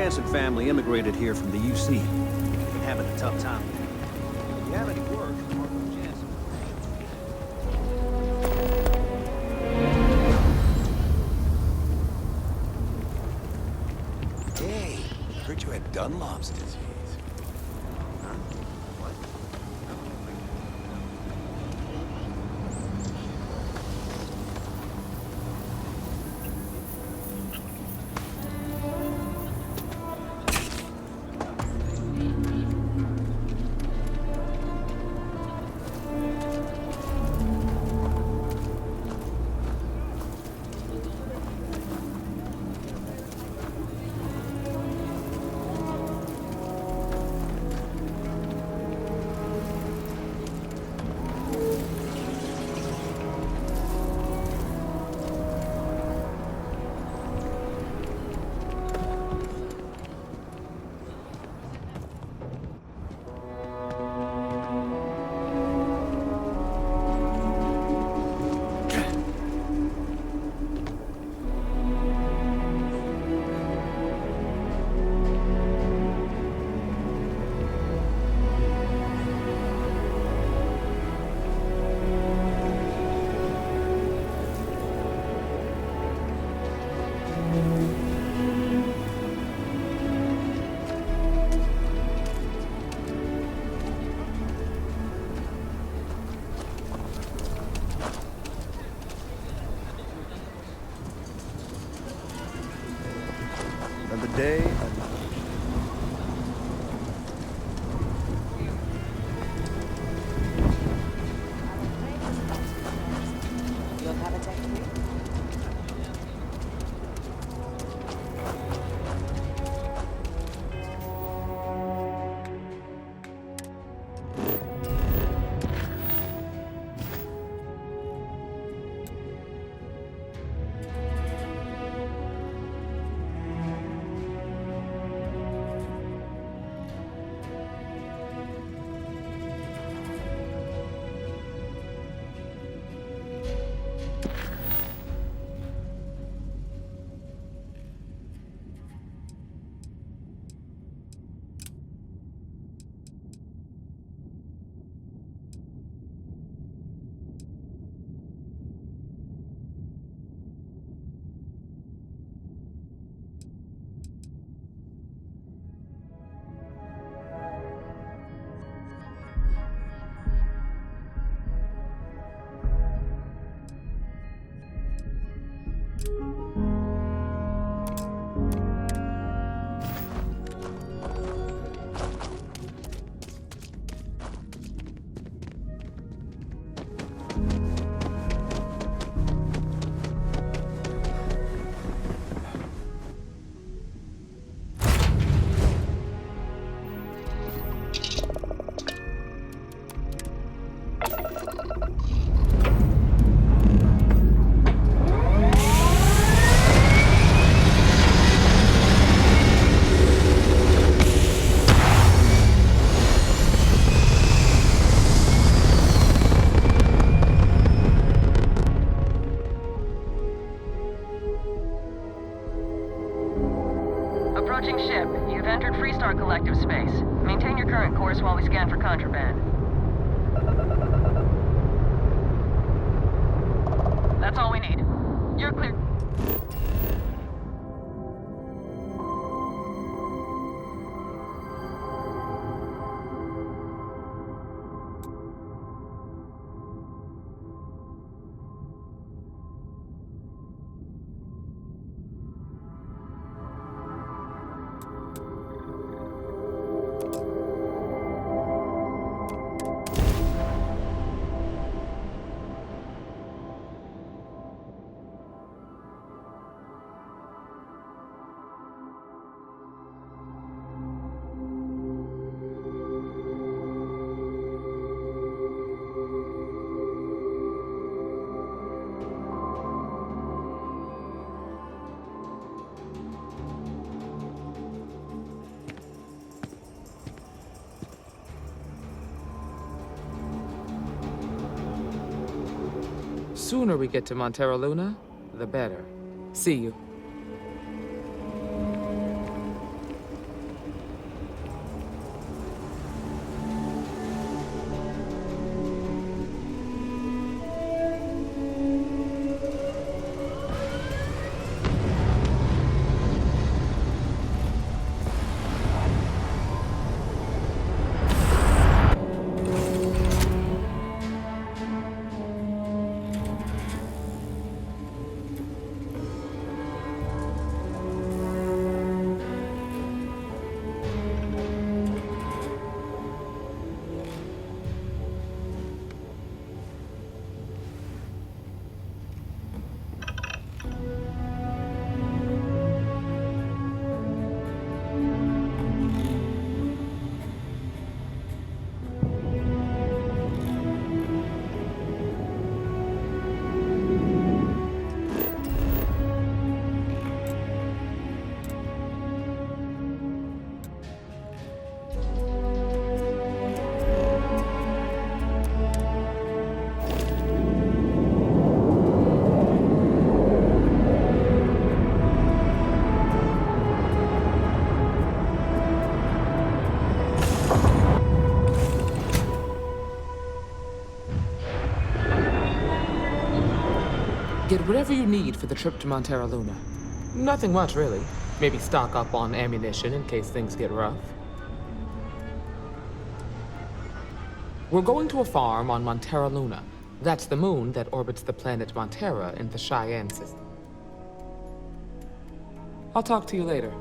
Jansen family immigrated here from the UC. They're having a tough time. If you have any work, work with Jansen. Hey, heard you had Dunlop's disease. Another day, You'll have a tech too? Approaching ship. You've entered Freestar Collective space. Maintain your current course while we scan for contraband. That's all we need. You're clear. Sooner we get to Montero Luna, the better. See you. Get whatever you need for the trip to Montero Luna. Nothing much, really. Maybe stock up on ammunition in case things get rough. We're going to a farm on Montero Luna. That's the moon that orbits the planet Montera in the Cheyenne system. I'll talk to you later.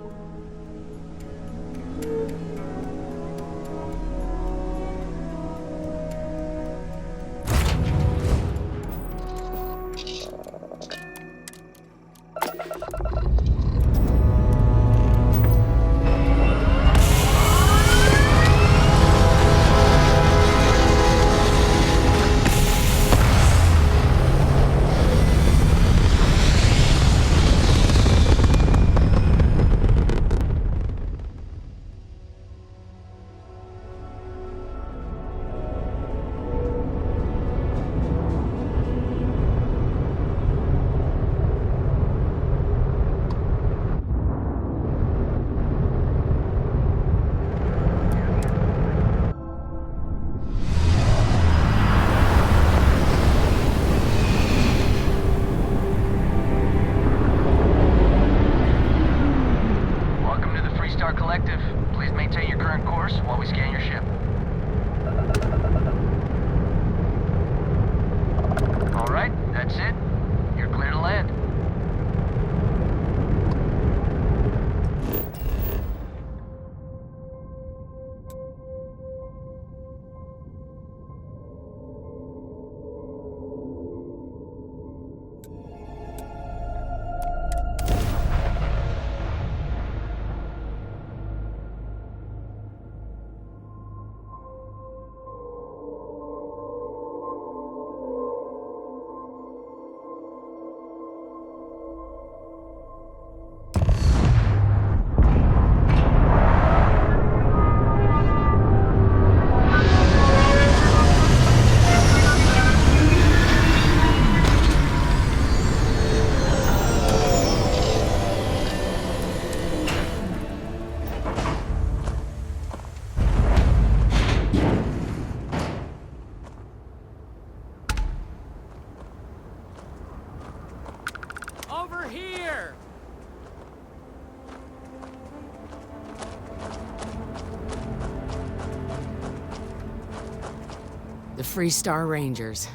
The Freestar Rangers.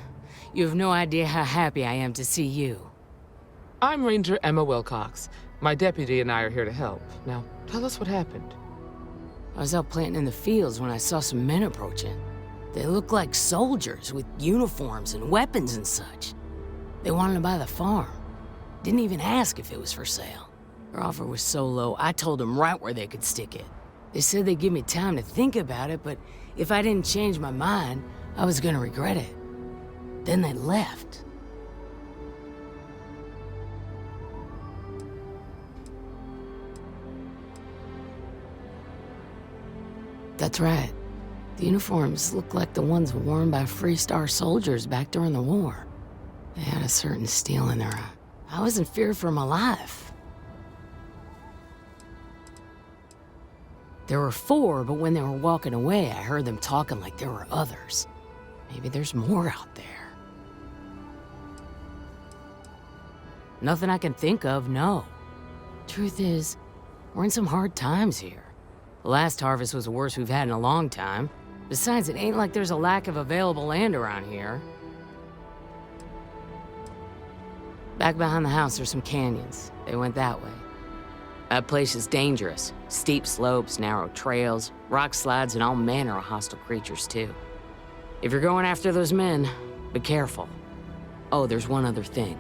You have no idea how happy I am to see you. I'm Ranger Emma Wilcox. My deputy and I are here to help. Now, tell us what happened. I was out planting in the fields when I saw some men approaching. They looked like soldiers with uniforms and weapons and such. They wanted to buy the farm. Didn't even ask if it was for sale. Their offer was so low, I told them right where they could stick it. They said they'd give me time to think about it, but if I didn't change my mind, I was gonna regret it. Then they left. That's right. The uniforms looked like the ones worn by Freestar soldiers back during the war. They had a certain steel in their eye. I was in fear for my life. There were 4, but when they were walking away, I heard them talking like there were others. Maybe there's more out there. Nothing I can think of, no. Truth is, we're in some hard times here. The last harvest was the worst we've had in a long time. Besides, it ain't like there's a lack of available land around here. Back behind the house, there's some canyons. They went that way. That place is dangerous. Steep slopes, narrow trails, rock slides, and all manner of hostile creatures, too. If you're going after those men, be careful. Oh, there's one other thing.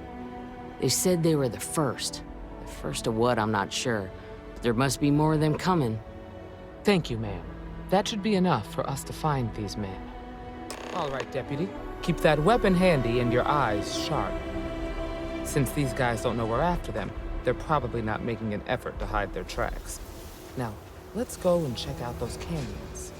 They said they were the first. The first of what, I'm not sure. But there must be more of them coming. Thank you, ma'am. That should be enough for us to find these men. All right, Deputy. Keep that weapon handy and your eyes sharp. Since these guys don't know we're after them, they're probably not making an effort to hide their tracks. Now, let's go and check out those canyons.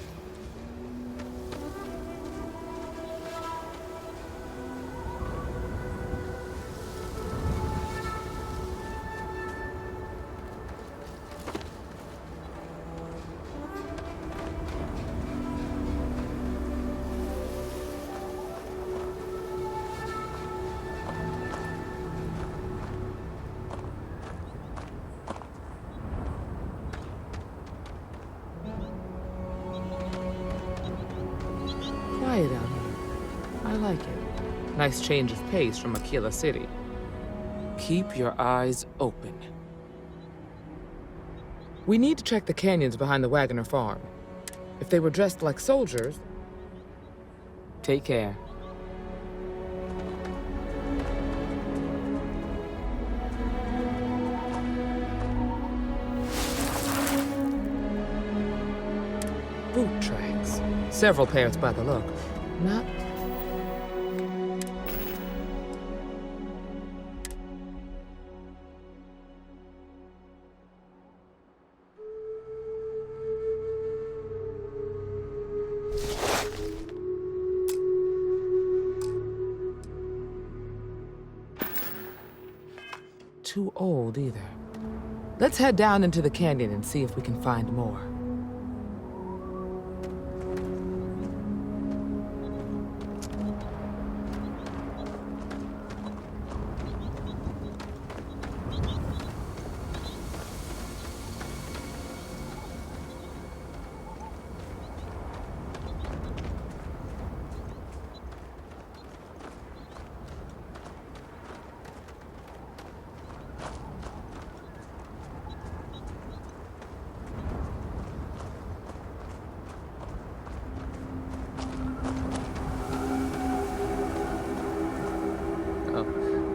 like it. Nice change of pace from Aquila City. Keep your eyes open. We need to check the canyons behind the Wagoner farm. If they were dressed like soldiers... Take care. Boot tracks. Several pairs by the look. Not... too old either. Let's head down into the canyon and see if we can find more.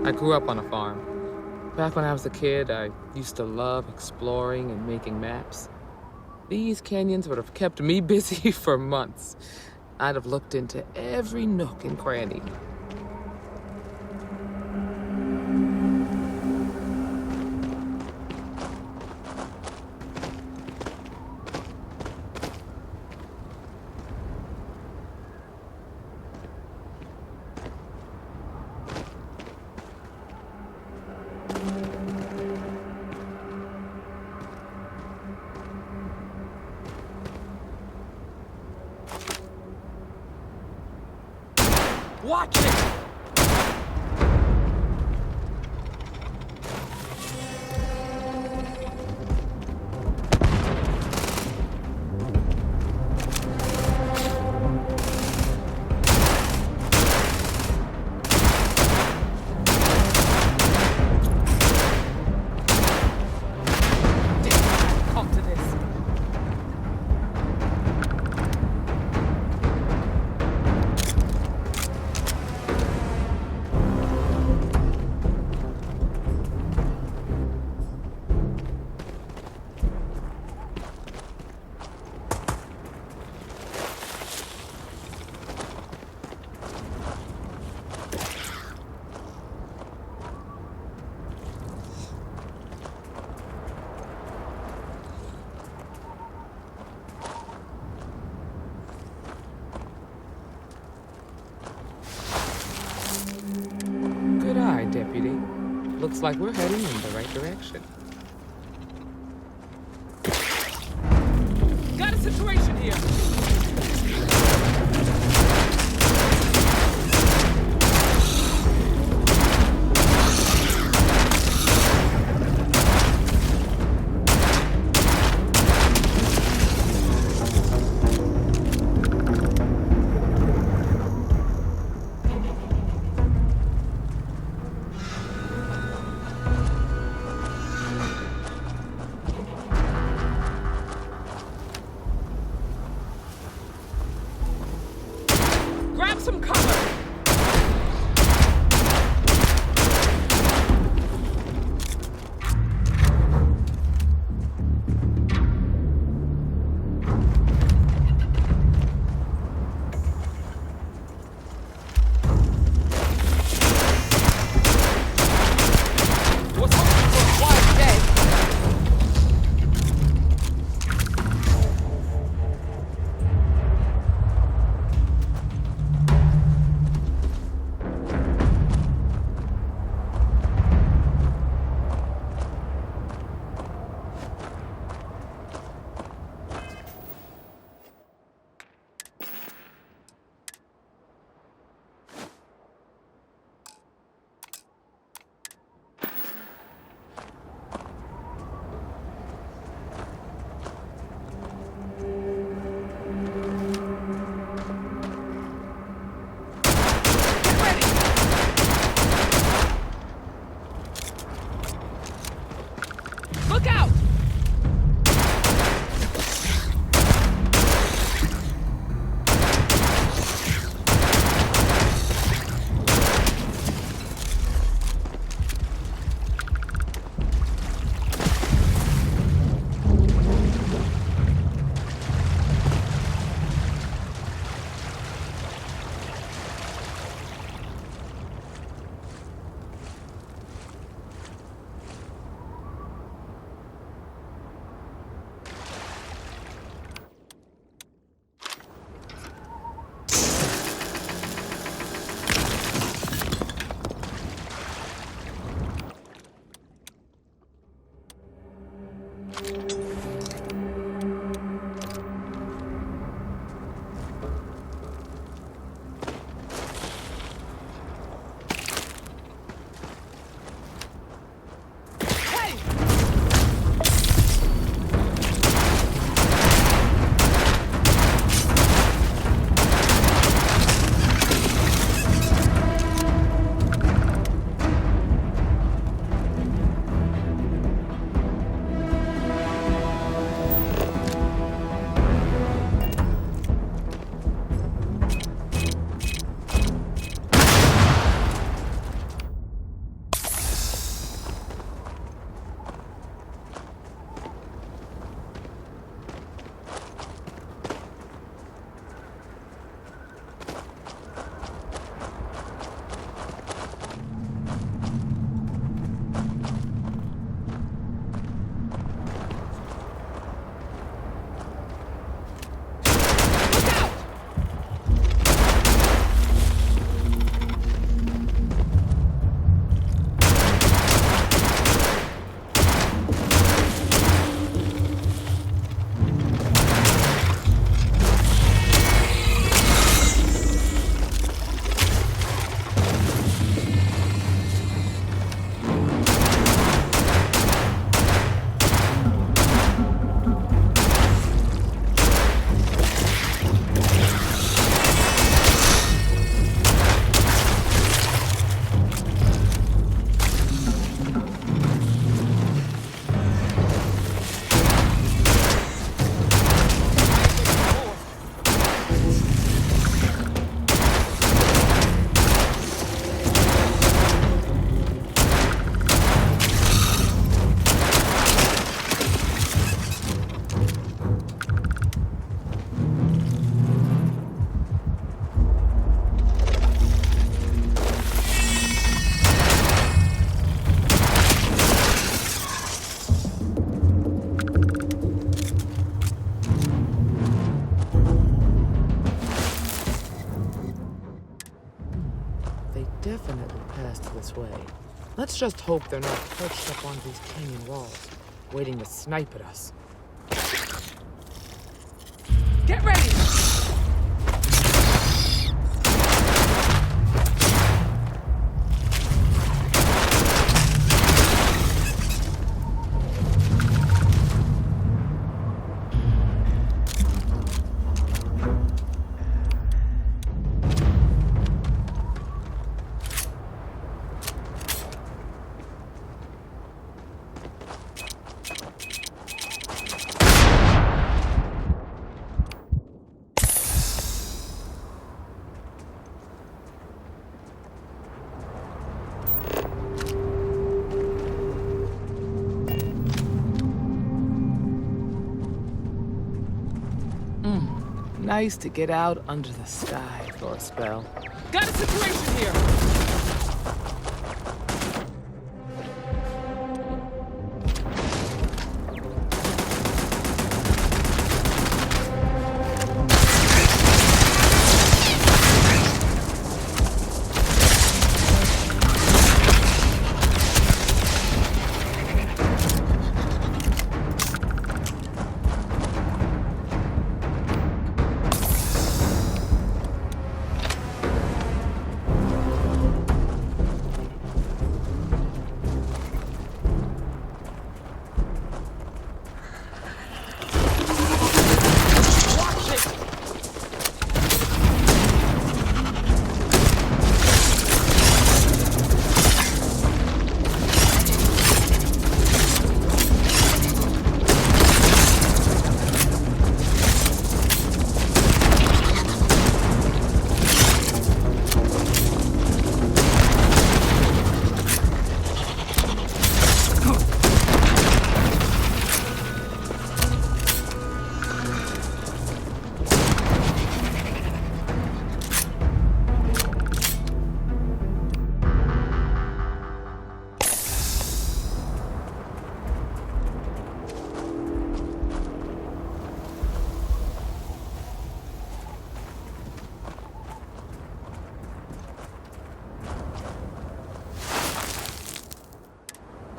I grew up on a farm. Back when I was a kid, I used to love exploring and making maps. These canyons would have kept me busy for months. I'd have looked into every nook and cranny. Watch it! Come to this. Good eye, Deputy. Looks like we're heading in the right direction. Got a situation here! Grab some cover! Was hoping for a quiet day. definitely passed this way. Let's just hope they're not perched up on these canyon walls, waiting to snipe at us. Get ready! Nice to get out under the sky for a spell. Got a situation here!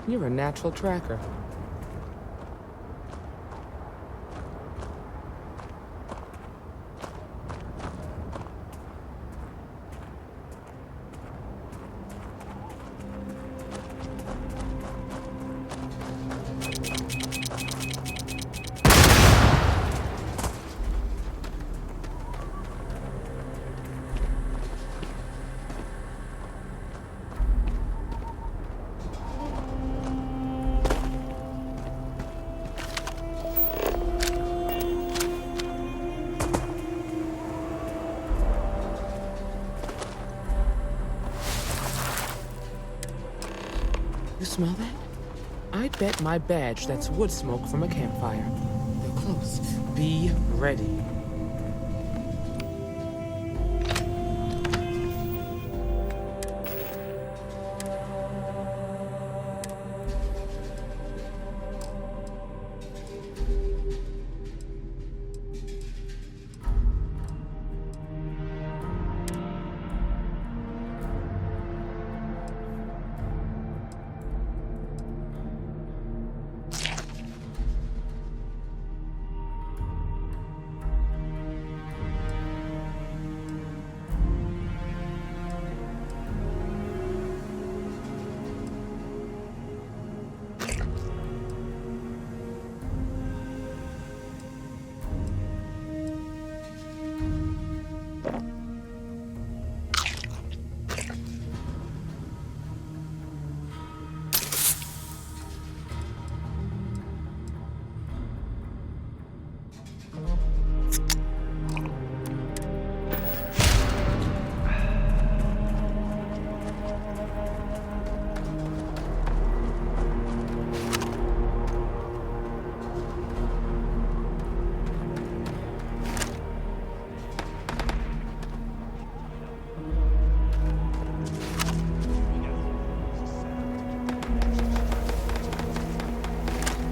You're a natural tracker. You smell that? I bet my badge that's wood smoke from a campfire. They're close. Be ready.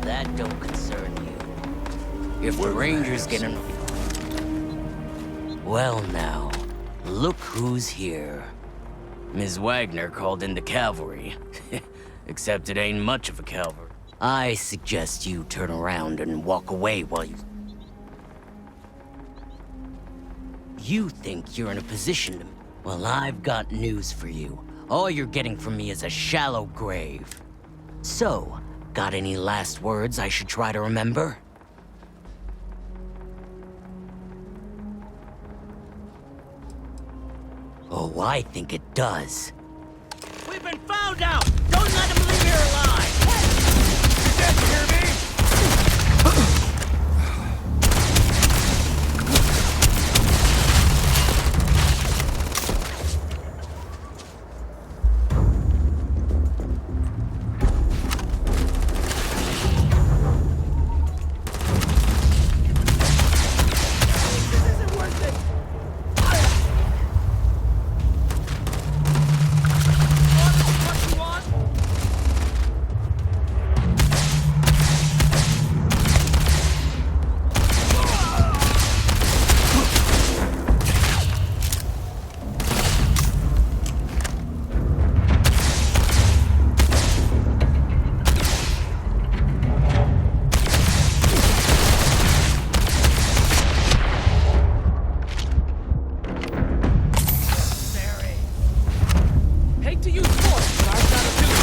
That don't concern you. If the Rangers get in... Well now, look who's here. Ms. Wagner called in the cavalry. Except it ain't much of a cavalry. I suggest you turn around and walk away while you... You think you're in a position to... Well, I've got news for you. All you're getting from me is a shallow grave. So, got any last words I should try to remember? Oh, I think it does. We've been found out! Don't let him leave here alive! You dead, you hear me? Hate to use force, but I've got to do it.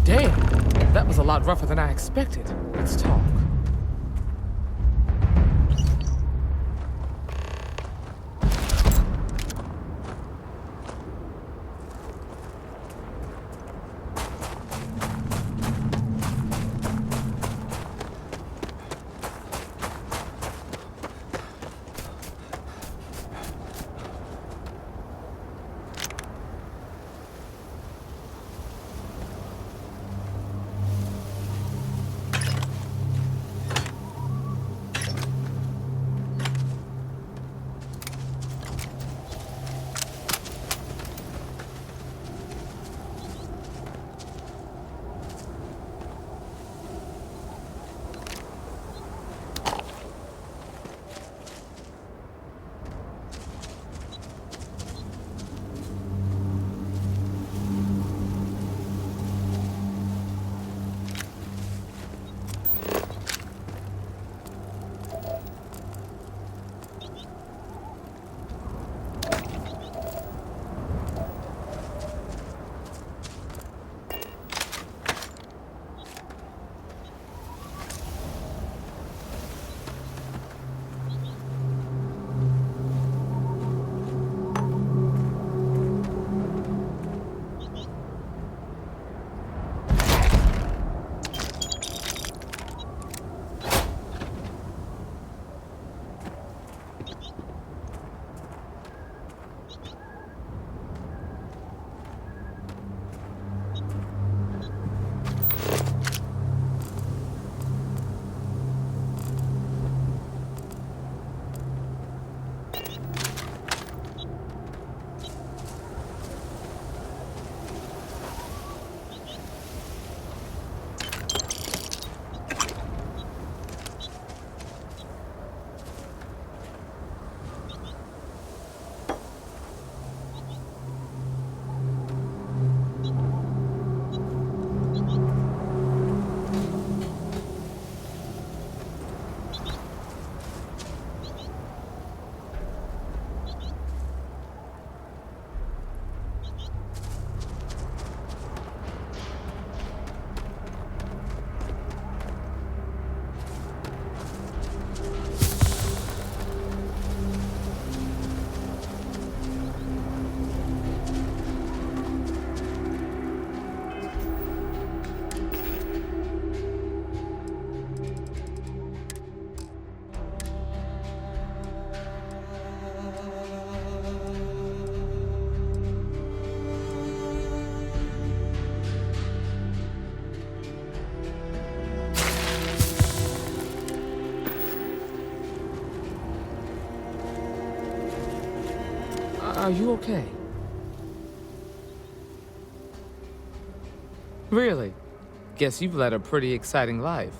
Damn, that was a lot rougher than I expected. Let's talk. Are you okay? Really? Guess you've led a pretty exciting life.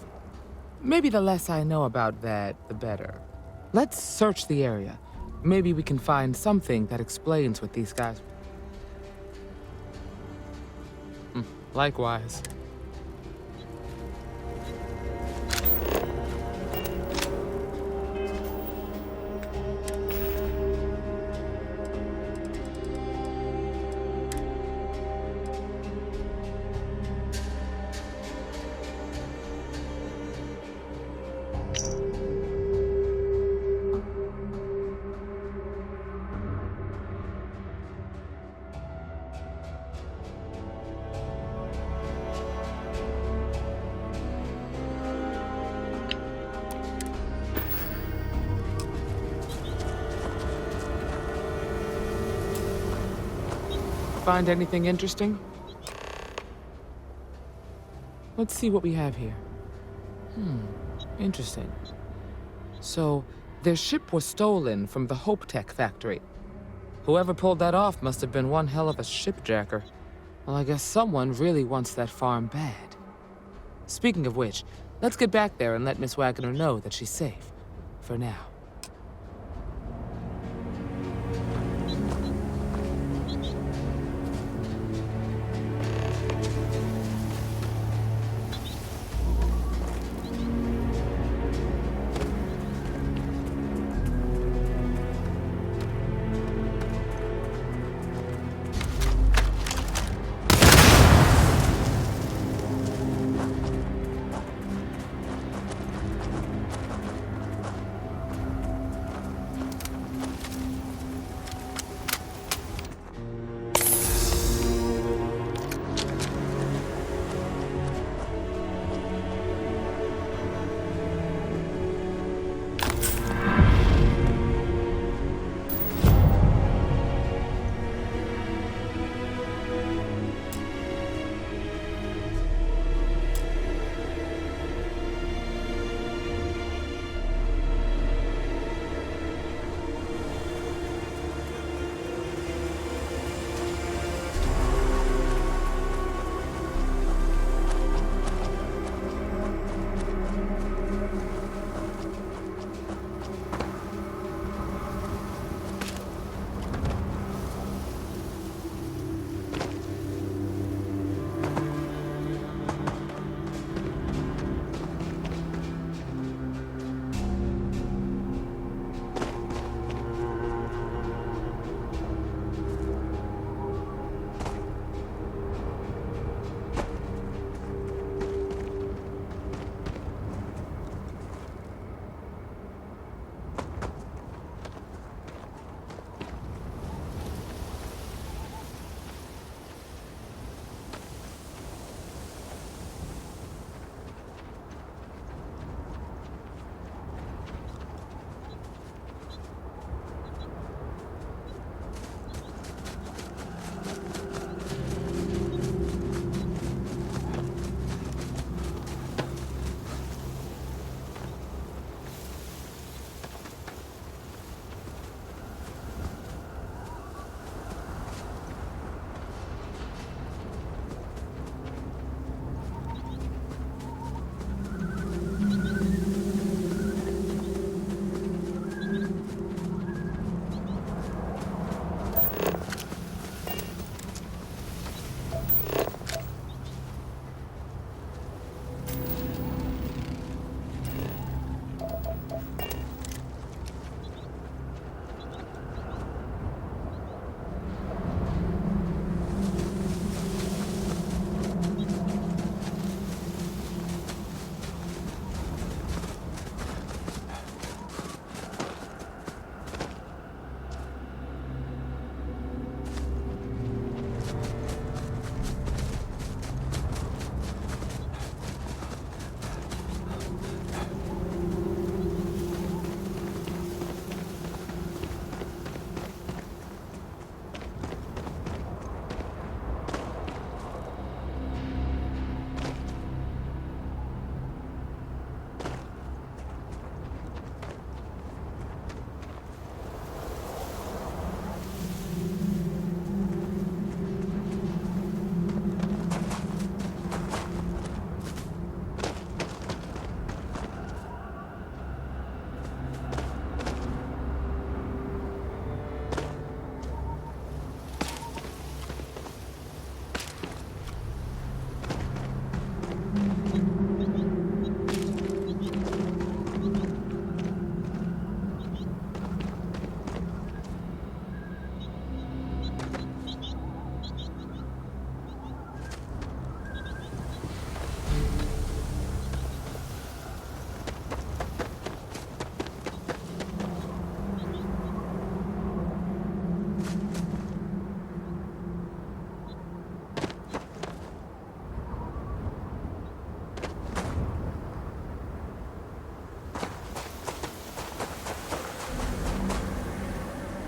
Maybe the less I know about that, the better. Let's search the area. Maybe we can find something that explains what these guys... Likewise. Find anything interesting? Let's see what we have here. Interesting. So, their ship was stolen from the Hope Tech factory. Whoever pulled that off must have been one hell of a shipjacker. Well, I guess someone really wants that farm bad. Speaking of which, let's get back there and let Miss Wagner know that she's safe. For now.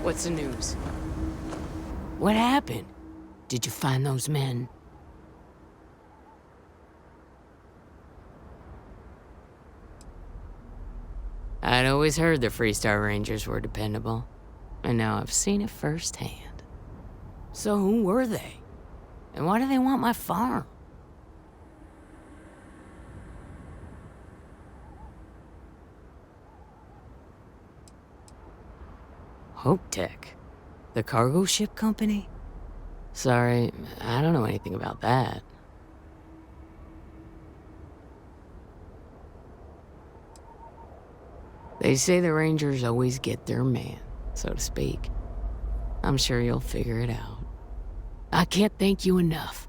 What's the news? What happened? Did you find those men? I'd always heard the Freestar Rangers were dependable, and now I've seen it firsthand. So who were they? And why do they want my farm? Hope Tech? The cargo ship company? Sorry, I don't know anything about that. They say the Rangers always get their man, so to speak. I'm sure you'll figure it out. I can't thank you enough.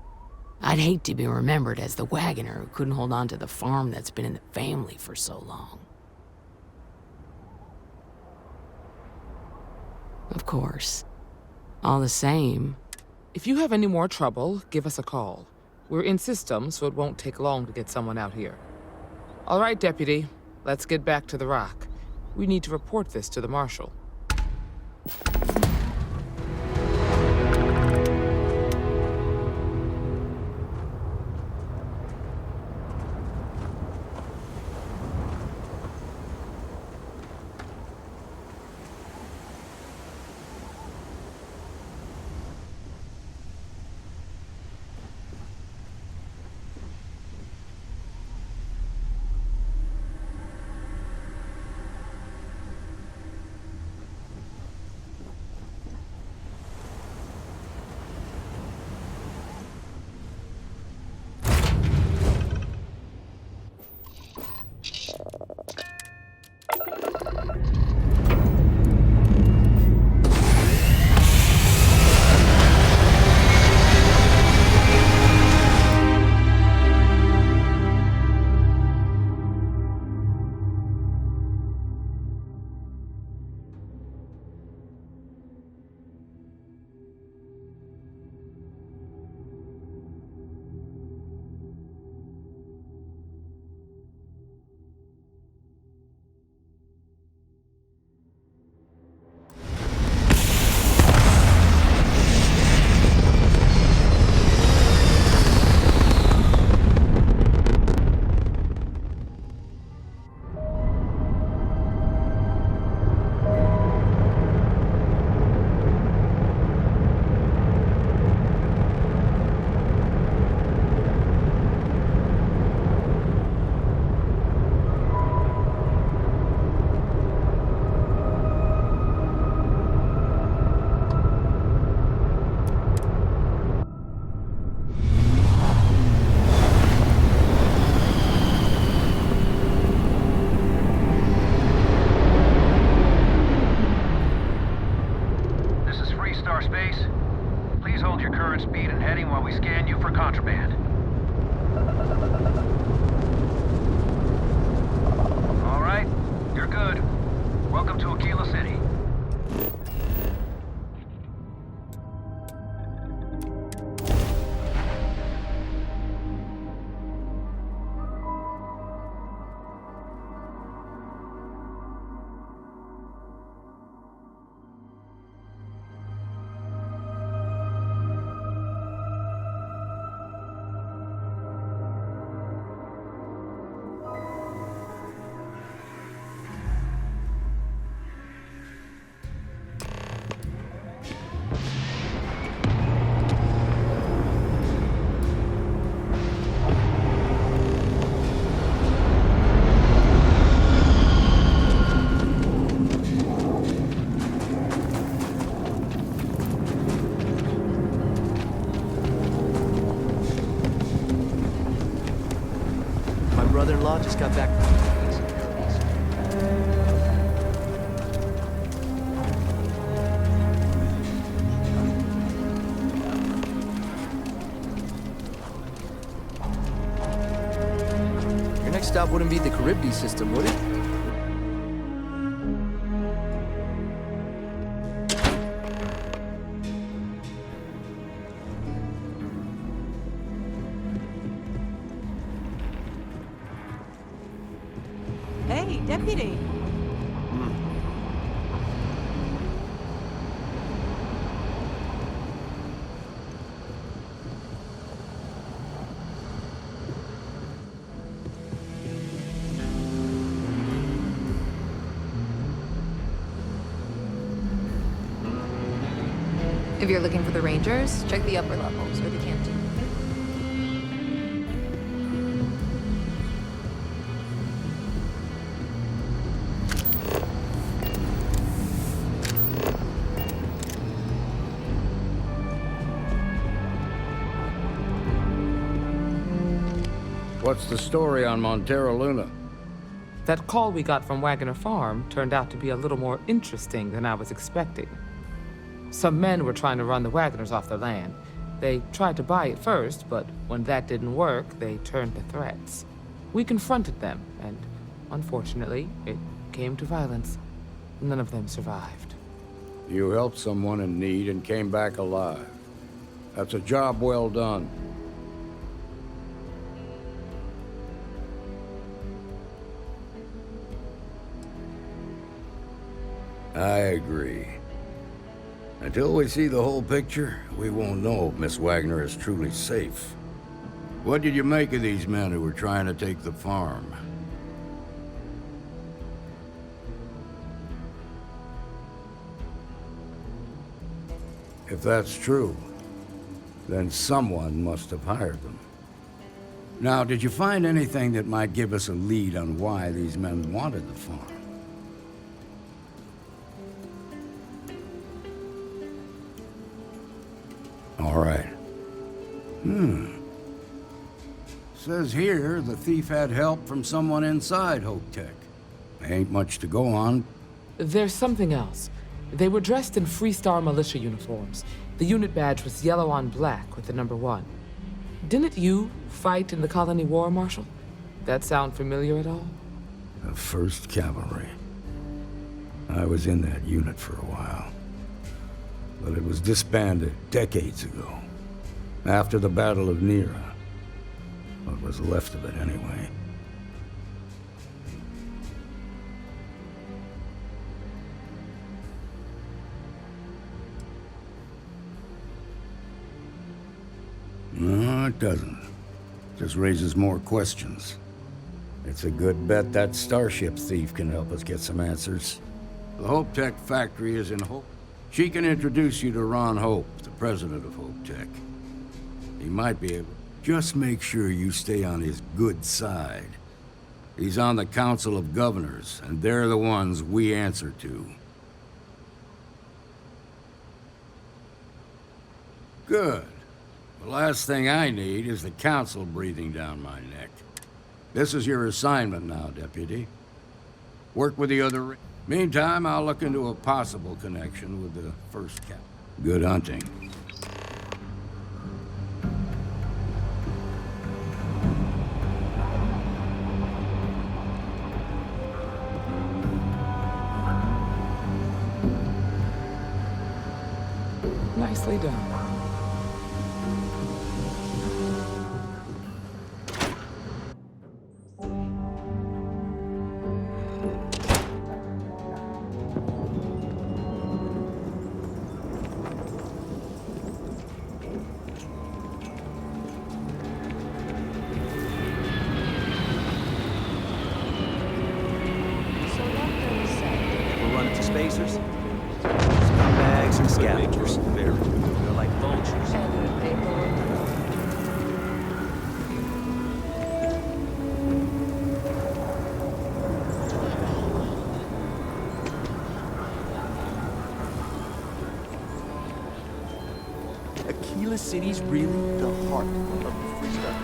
I'd hate to be remembered as the wagoner who couldn't hold on to the farm that's been in the family for so long. Of course. All the same... If you have any more trouble, give us a call. We're in system, so it won't take long to get someone out here. All right, Deputy. Let's get back to the rock. We need to report this to the Marshal. brother-in-law just got back from the Philippines. Your next stop wouldn't be the Caribbean system, would it? Hey, Deputy. If you're looking for the Rangers, check the upper levels or the canteen. What's the story on Montero Luna? That call we got from Wagner Farm turned out to be a little more interesting than I was expecting. Some men were trying to run the Wagners off their land. They tried to buy it first, but when that didn't work, they turned to threats. We confronted them, and unfortunately, it came to violence. None of them survived. You helped someone in need and came back alive. That's a job well done. I agree. Until we see the whole picture, we won't know if Miss Wagner is truly safe. What did you make of these men who were trying to take the farm? If that's true, then someone must have hired them. Now, did you find anything that might give us a lead on why these men wanted the farm? All right. Says here the thief had help from someone inside Hope Tech. Ain't much to go on. There's something else. They were dressed in Freestar militia uniforms. The unit badge was yellow on black with the number 1. Didn't you fight in the Colony War, Marshal? That sound familiar at all? The 1st Cavalry. I was in that unit for a while. But it was disbanded decades ago. After the Battle of Nera. What was left of it, anyway. No, it doesn't. Just raises more questions. It's a good bet that starship thief can help us get some answers. The Hope Tech factory is in Hope. She can introduce you to Ron Hope, the president of Hope Tech. He might be able... Just make sure you stay on his good side. He's on the Council of Governors, and they're the ones we answer to. Good. The last thing I need is the Council breathing down my neck. This is your assignment now, Deputy. Work with the other... Meantime, I'll look into a possible connection with the 1st Cap. Good hunting. Nicely done. We're running to spacers. Scumbags and scavengers. They're like vultures. Aquila City's really the heart of the freestyle.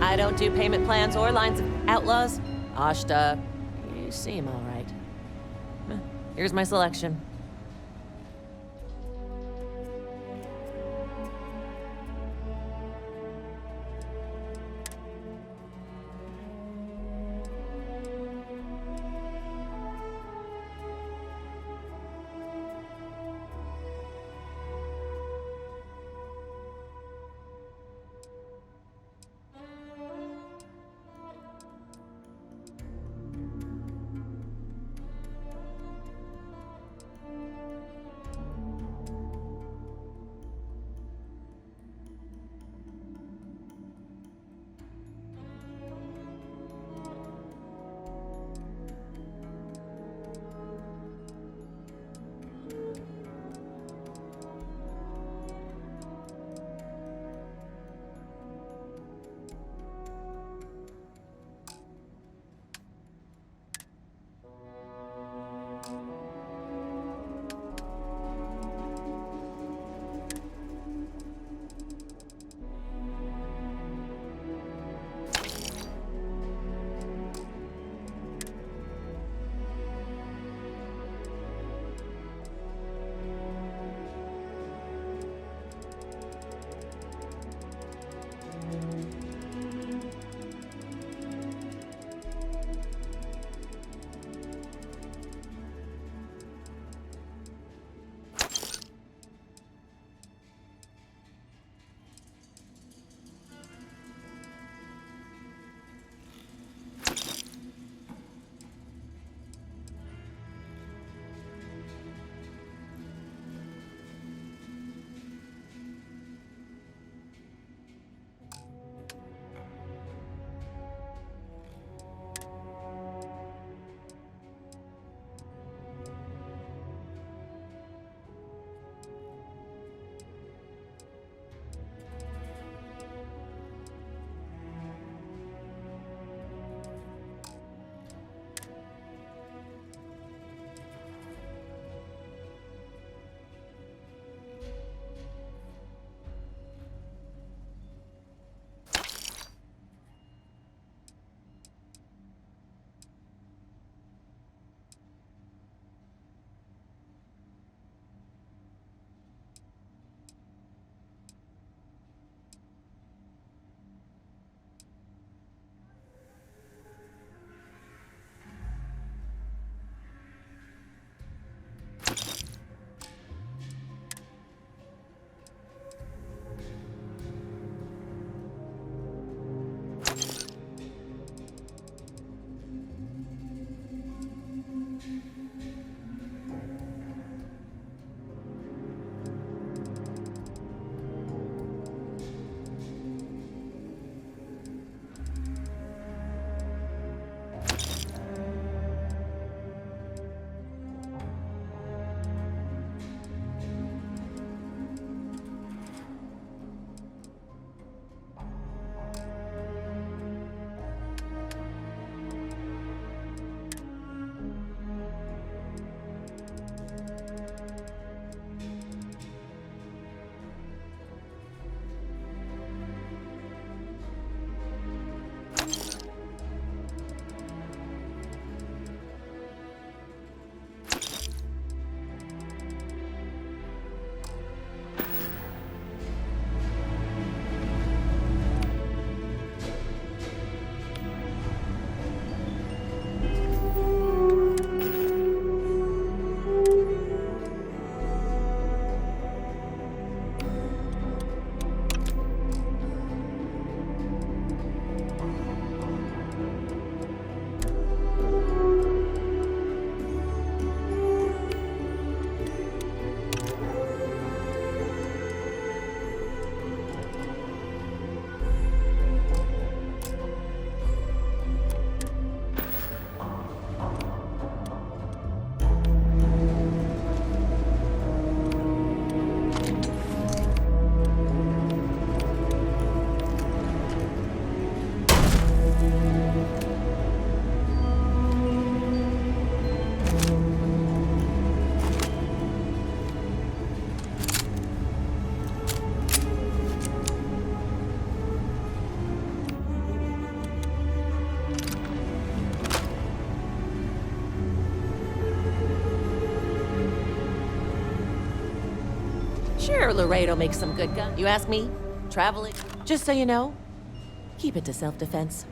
I don't do payment plans or lines of outlaws. Ashta, you seem all right. Here's my selection. Sure, Laredo makes some good guns. You ask me? Traveling. Just so you know, keep it to self-defense.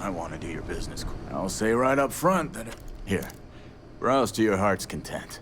I want to do your business. I'll say right up front that Here, browse to your heart's content.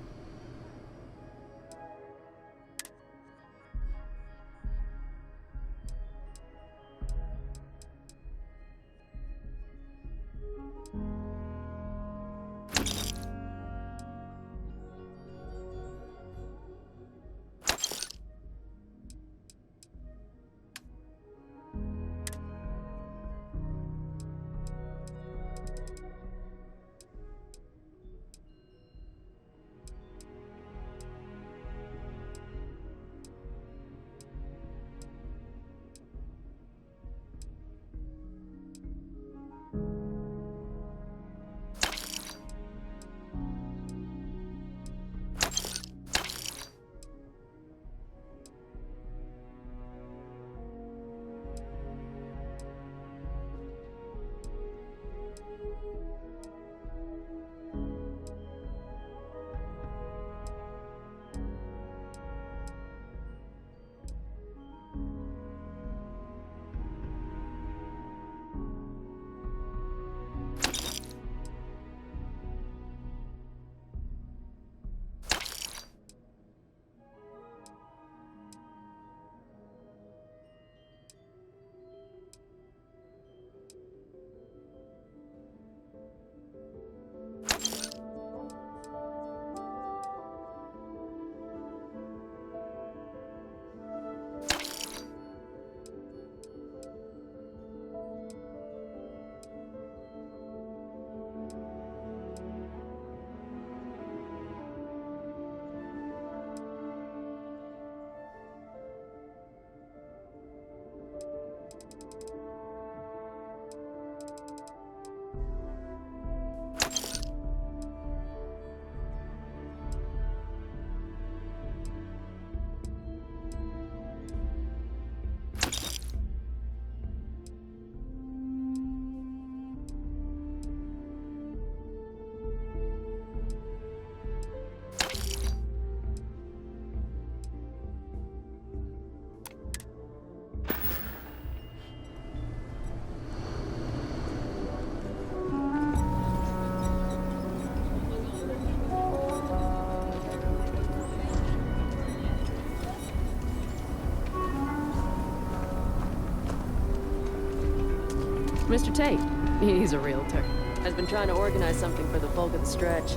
Mr. Tate, he's a realtor, has been trying to organize something for the bulk of the stretch.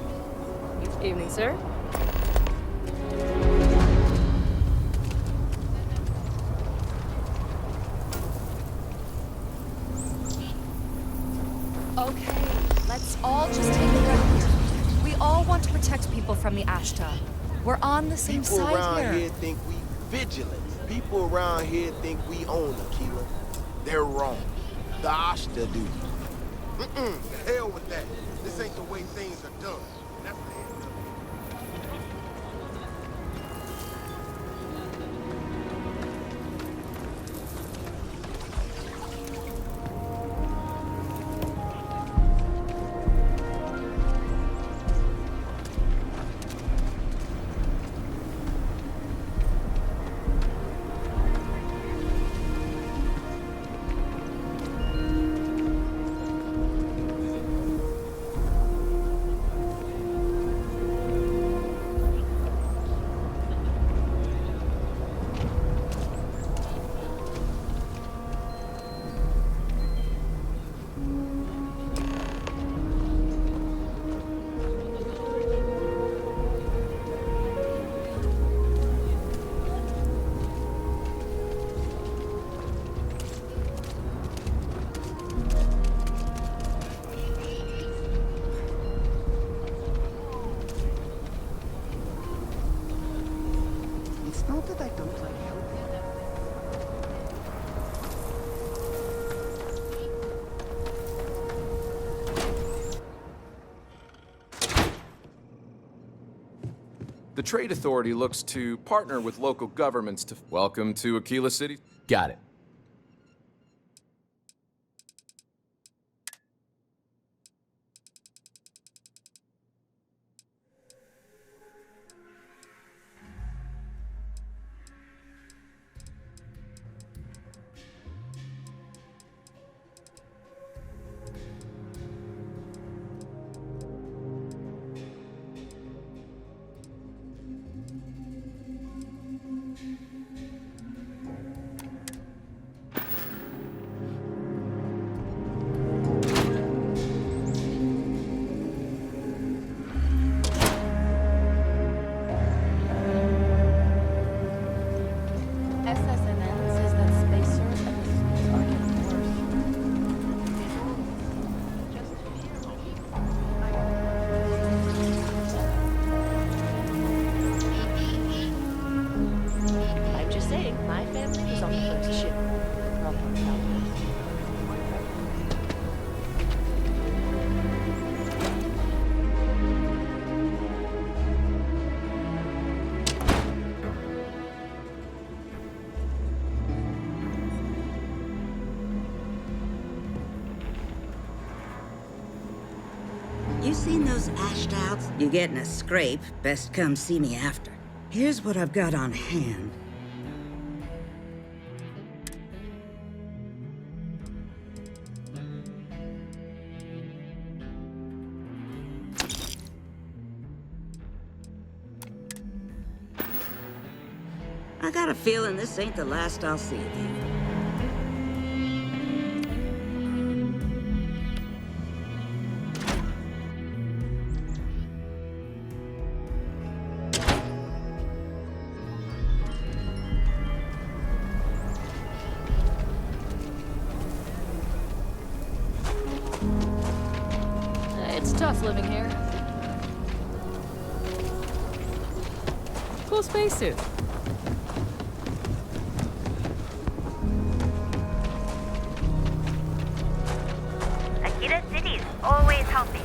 Evening, sir. Okay, let's all just take a breath. We all want to protect people from the Ashta. We're on the same People side around here. here think we vigilant. People around here think we own Aquila. They're wrong. The Ashta do. The hell with that. This ain't the way things are done. That's the end of it. It's not that I don't like helping. The Trade Authority looks to partner with local governments to welcome to Aquila City. Got it. SSNN says that spacers and the schools are getting worse. I'm just saying, my family was on the first ship. From You seen those ashed outs? You get in a scrape, best come see me after. Here's what I've got on hand. I got a feeling this ain't the last I'll see of you. It's tough living here. cool spacesuit. Akita City's always helping.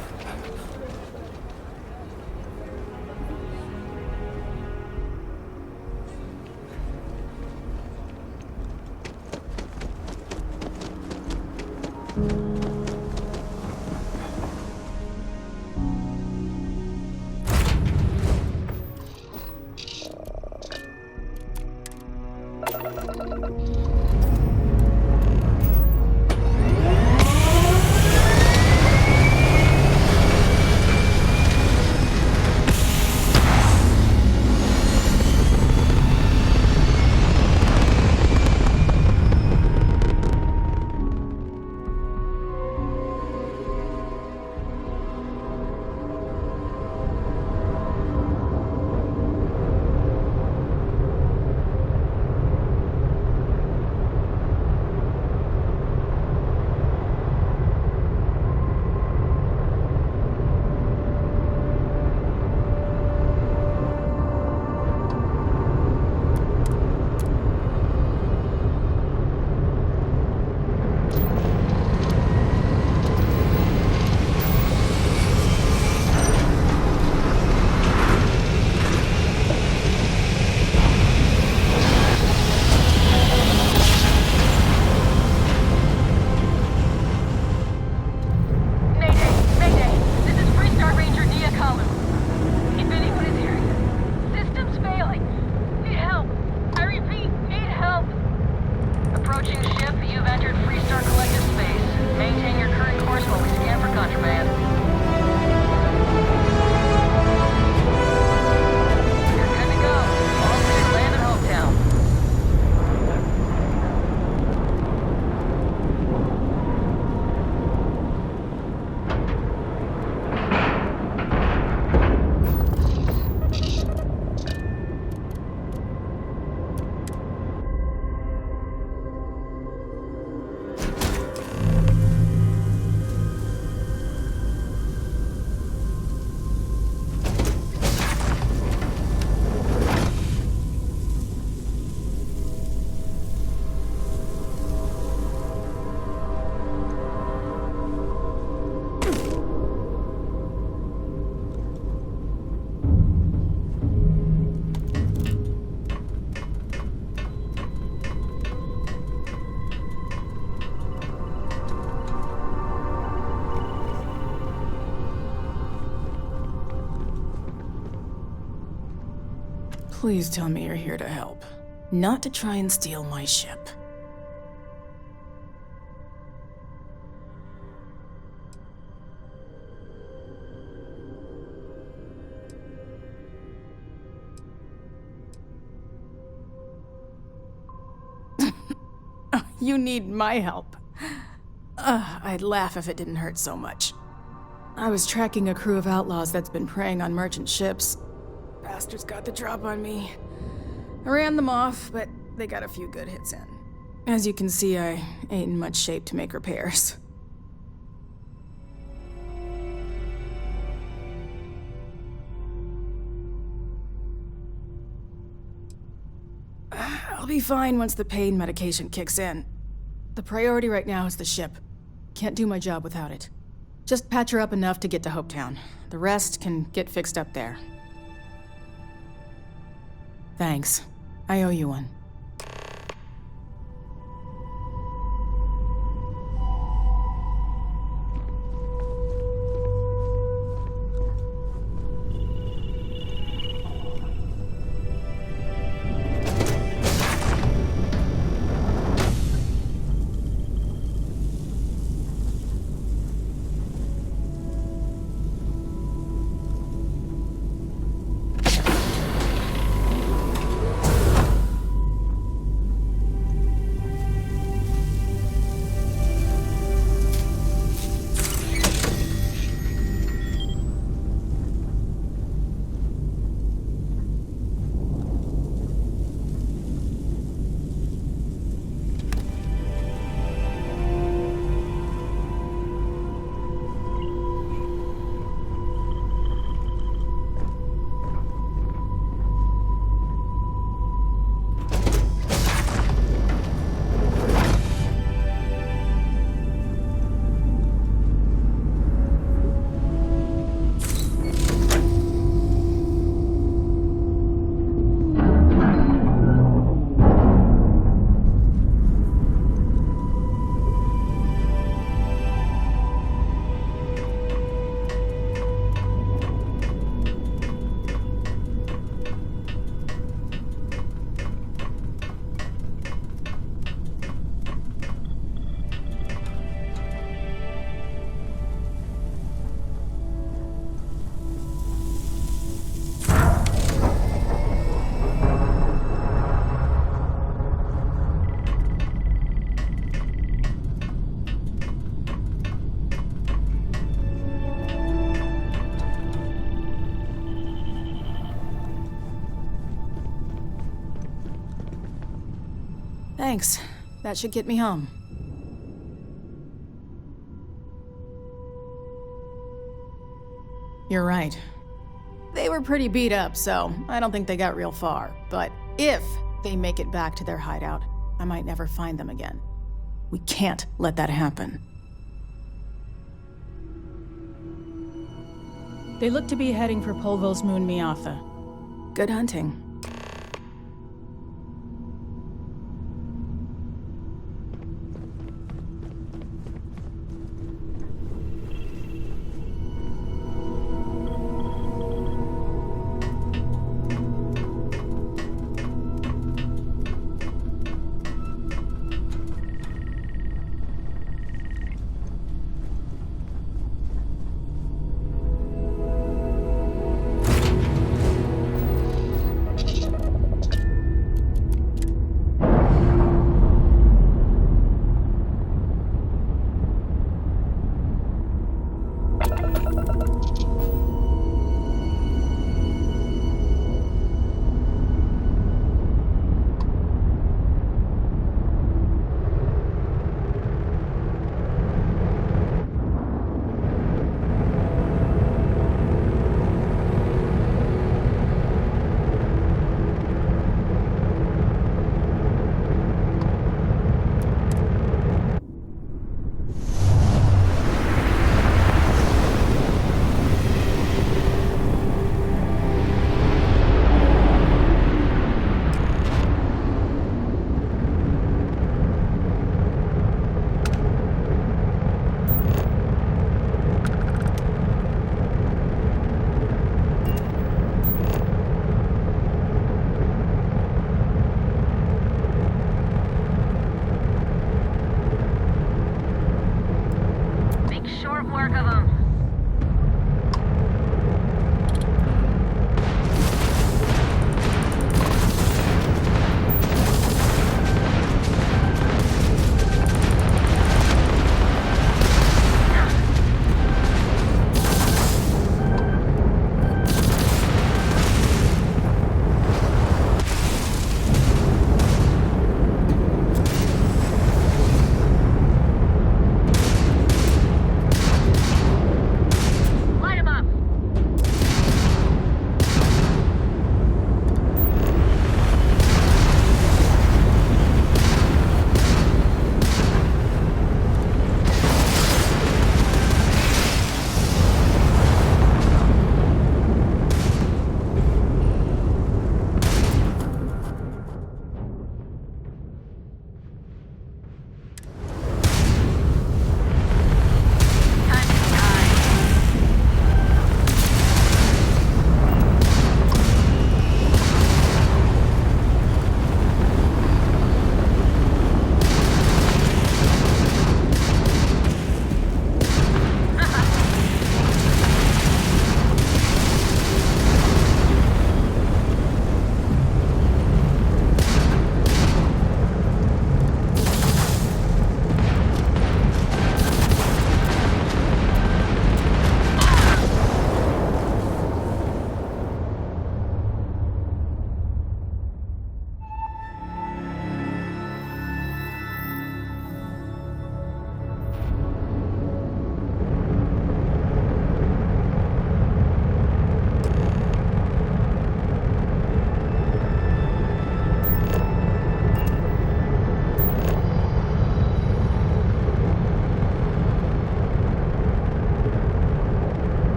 Please tell me you're here to help, not to try and steal my ship. You need my help. I'd laugh if it didn't hurt so much. I was tracking a crew of outlaws that's been preying on merchant ships. Bastards got the drop on me. I ran them off, but they got a few good hits in. As you can see, I ain't in much shape to make repairs. I'll be fine once the pain medication kicks in. The priority right now is the ship. Can't do my job without it. Just patch her up enough to get to Hopetown. The rest can get fixed up there. Thanks. I owe you one. Thanks. That should get me home. You're right. They were pretty beat up, so I don't think they got real far. But if they make it back to their hideout, I might never find them again. We can't let that happen. They look to be heading for Polville's moon Miatha. Good hunting.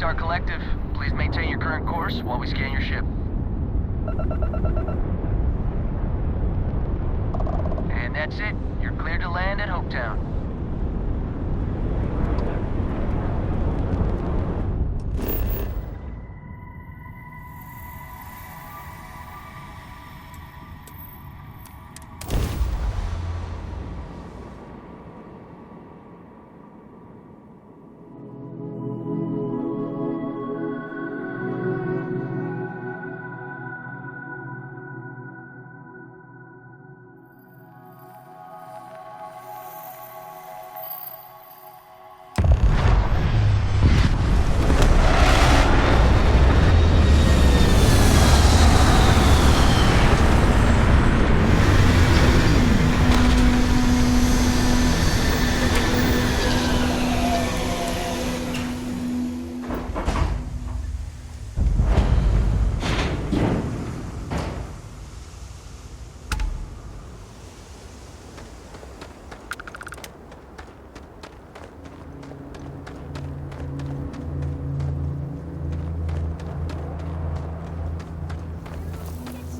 Star Collective, please maintain your current course while we scan your ship. And that's it. You're cleared to land at Hopetown.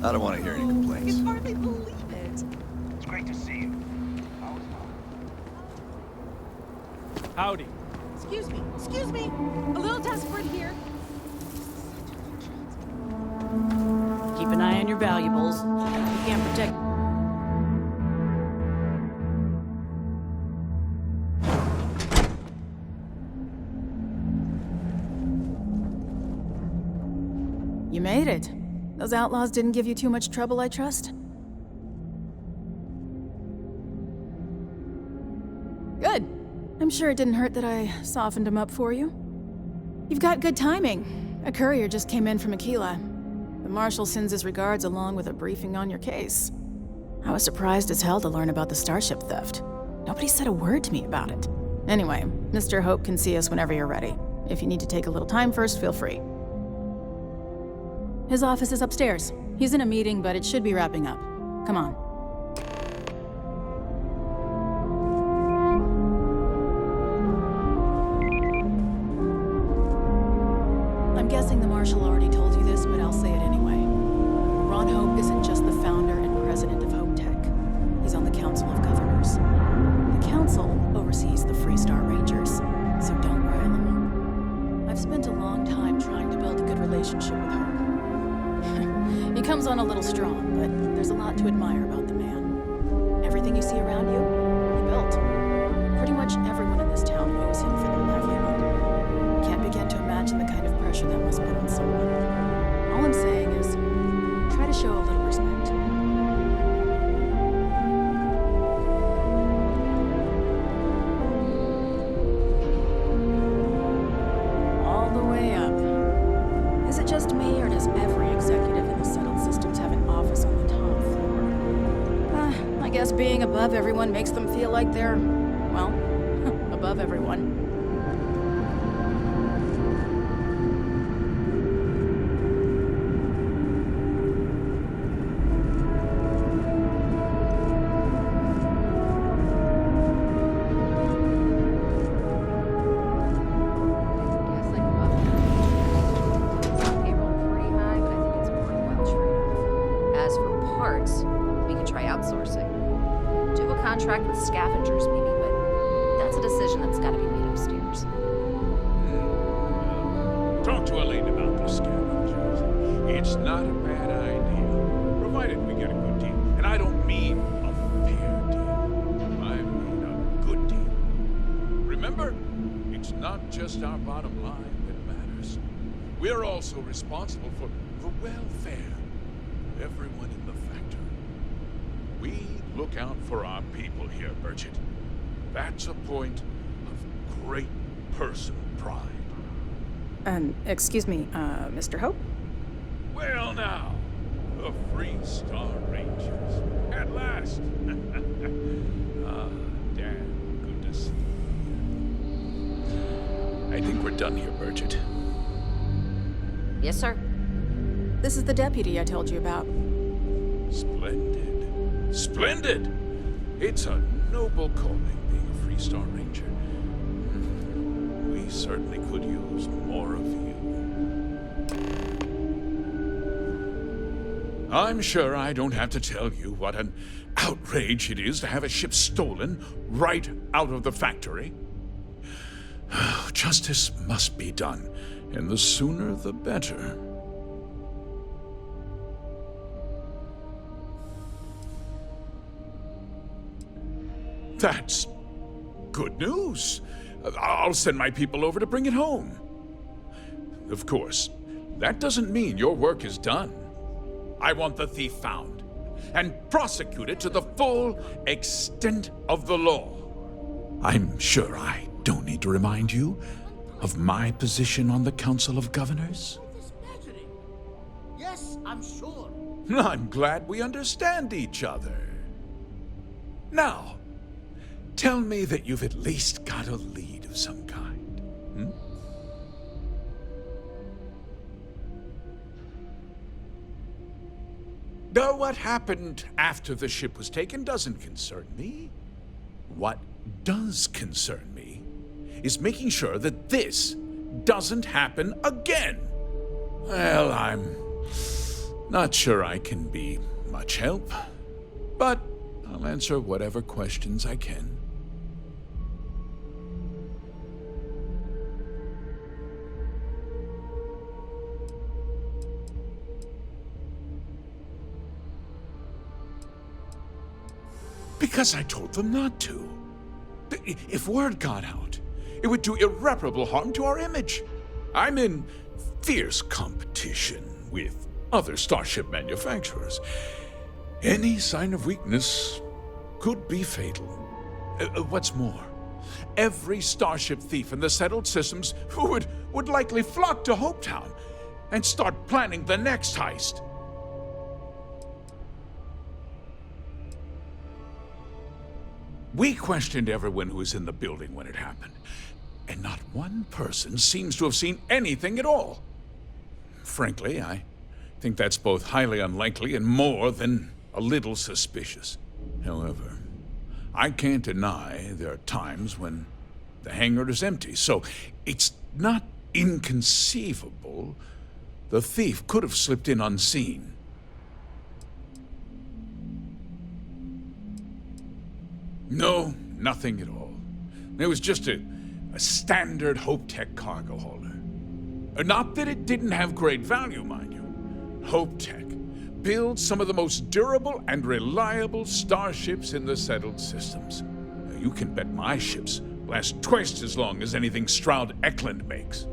I don't want to hear any complaints. I can hardly believe it. It's great to see you. Howdy. Excuse me. A little desperate here. Keep an eye on your valuables. You can't protect. You made it. Those outlaws didn't give you too much trouble, I trust? Good. I'm sure it didn't hurt that I softened them up for you. You've got good timing. A courier just came in from Aquila. The Marshal sends his regards along with a briefing on your case. I was surprised as hell to learn about the starship theft. Nobody said a word to me about it. Anyway, Mr. Hope can see us whenever you're ready. If you need to take a little time first, feel free. His office is upstairs. He's in a meeting, but it should be wrapping up. Come on. I'm guessing the Marshal already told you this, but I'll say it anyway. Ron Hope isn't just the founder and president of Hope Tech. He's on the Council of Governors. The Council oversees the Free Star Rangers, so don't rile him up. I've spent a long time trying to build a good relationship with Hope. He comes on a little strong, but there's a lot to admire about the man. Everything you see around you, he built. Pretty much everyone in this town owes him for their livelihood. Can't begin to imagine the kind of pressure that must put on someone. All I'm saying is, try to show a little respect. All the way up. Is it just me, or does every executive in the settled systems have an office on the top floor? I guess being above everyone makes them feel like they're, well, above everyone. Contract with scavengers, maybe, but that's a decision that's got to be made upstairs. Talk to Elaine about the scavengers. It's not a bad idea, provided we get a good deal. And I don't mean a fair deal. I mean a good deal. Remember, it's not just our bottom line that matters. We're also responsible for the welfare of everyone in the factory. We look out for our people here, Bridget. That's a point of great personal pride. Excuse me, Mr. Hope? Well now, the Free Star Rangers. At last. Ah, Dan, good to see you. I think we're done here, Bridget. Yes, sir. This is the deputy I told you about. Splendid. Splendid! It's a noble calling, being a Free Star Ranger. We certainly could use more of you. I'm sure I don't have to tell you what an outrage it is to have a ship stolen right out of the factory. Justice must be done, and the sooner the better. That's good news. I'll send my people over to bring it home. Of course, that doesn't mean your work is done. I want the thief found and prosecuted to the full extent of the law. I'm sure I don't need to remind you of my position on the Council of Governors. Yes, I'm sure. I'm glad we understand each other. Now, tell me that you've at least got a lead of some kind. Though what happened after the ship was taken doesn't concern me. What does concern me is making sure that this doesn't happen again. Well, I'm not sure I can be much help, but I'll answer whatever questions I can. Because I told them not to. If word got out, it would do irreparable harm to our image. I'm in fierce competition with other starship manufacturers. Any sign of weakness could be fatal. What's more, every starship thief in the settled systems would likely flock to Hopetown and start planning the next heist. We questioned everyone who was in the building when it happened, and not one person seems to have seen anything at all. Frankly, I think that's both highly unlikely and more than a little suspicious. However, I can't deny there are times when the hangar is empty, so it's not inconceivable the thief could have slipped in unseen. No, nothing at all. It was just a standard HopeTech cargo hauler. Not that it didn't have great value, mind you. HopeTech builds some of the most durable and reliable starships in the settled systems. You can bet my ships last twice as long as anything Stroud Eklund makes.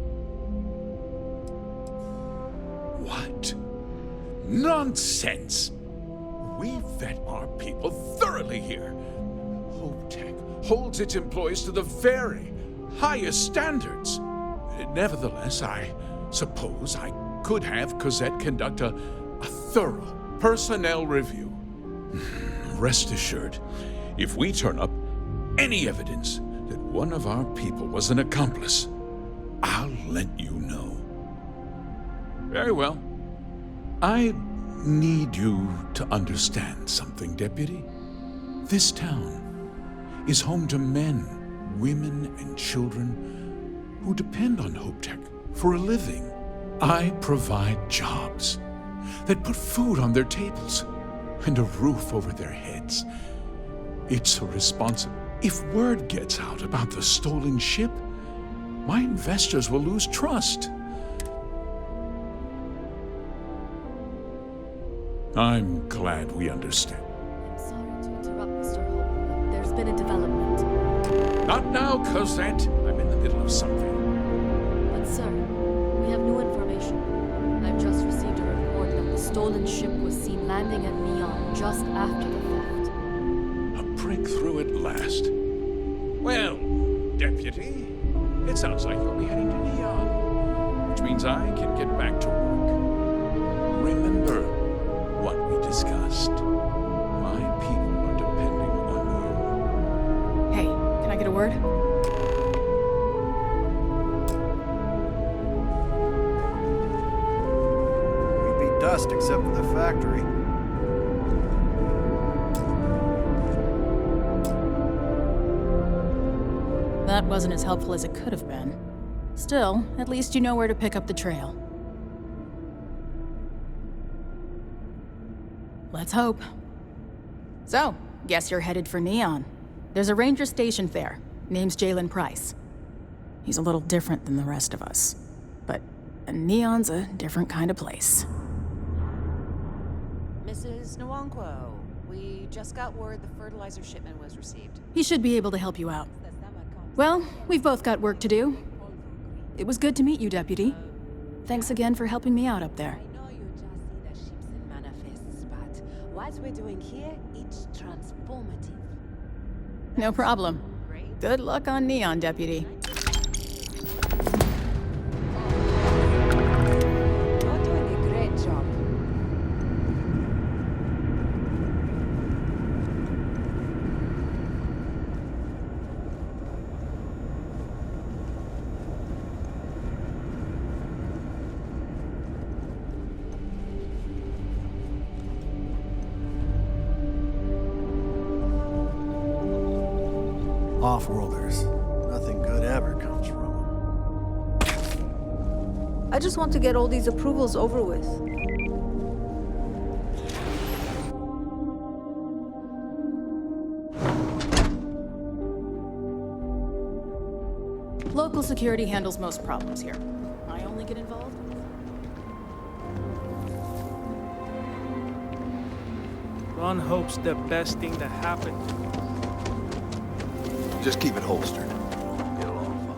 What? Nonsense! We vet our people thoroughly here. HopeTech holds its employees to the very highest standards. Nevertheless, I suppose I could have Cosette conduct a thorough personnel review. Rest assured, if we turn up any evidence that one of our people was an accomplice, I'll let you know. Very well. I need you to understand something, Deputy. This town is home to men, women, and children who depend on HopeTech for a living. I provide jobs that put food on their tables and a roof over their heads. It's a responsibility. If word gets out about the stolen ship, my investors will lose trust. I'm glad we understand. Sorry to interrupt, Mr. Hope, but there's been a development. Not now, Cosette. I'm in the middle of something. But sir, we have new information. I've just received a report that the stolen ship was seen landing at Neon just after the theft. A breakthrough at last. Well, Deputy, it sounds like you'll be heading to Neon, which means I can get back to work. Remember what we discussed. My people are depending on you. Hey, can I get a word? We'd be dust except for the factory. That wasn't as helpful as it could have been. Still, at least you know where to pick up the trail. Let's hope. So, guess you're headed for Neon. There's a ranger stationed there. Name's Jalen Price. He's a little different than the rest of us. But Neon's a different kind of place. Mrs. Nwankwo, we just got word the fertilizer shipment was received. He should be able to help you out. Well, we've both got work to do. It was good to meet you, Deputy. Thanks again for helping me out up there. I know you just see the ships and manifests, but what we're doing here, it's transformative. No problem. Good luck on Neon, Deputy. You're doing a great job. Off-worlders. Nothing good ever comes from them. I just want to get all these approvals over with. Local security handles most problems here. I only get involved. Ron hopes the best thing that happened. Just keep it holstered. Get along fine.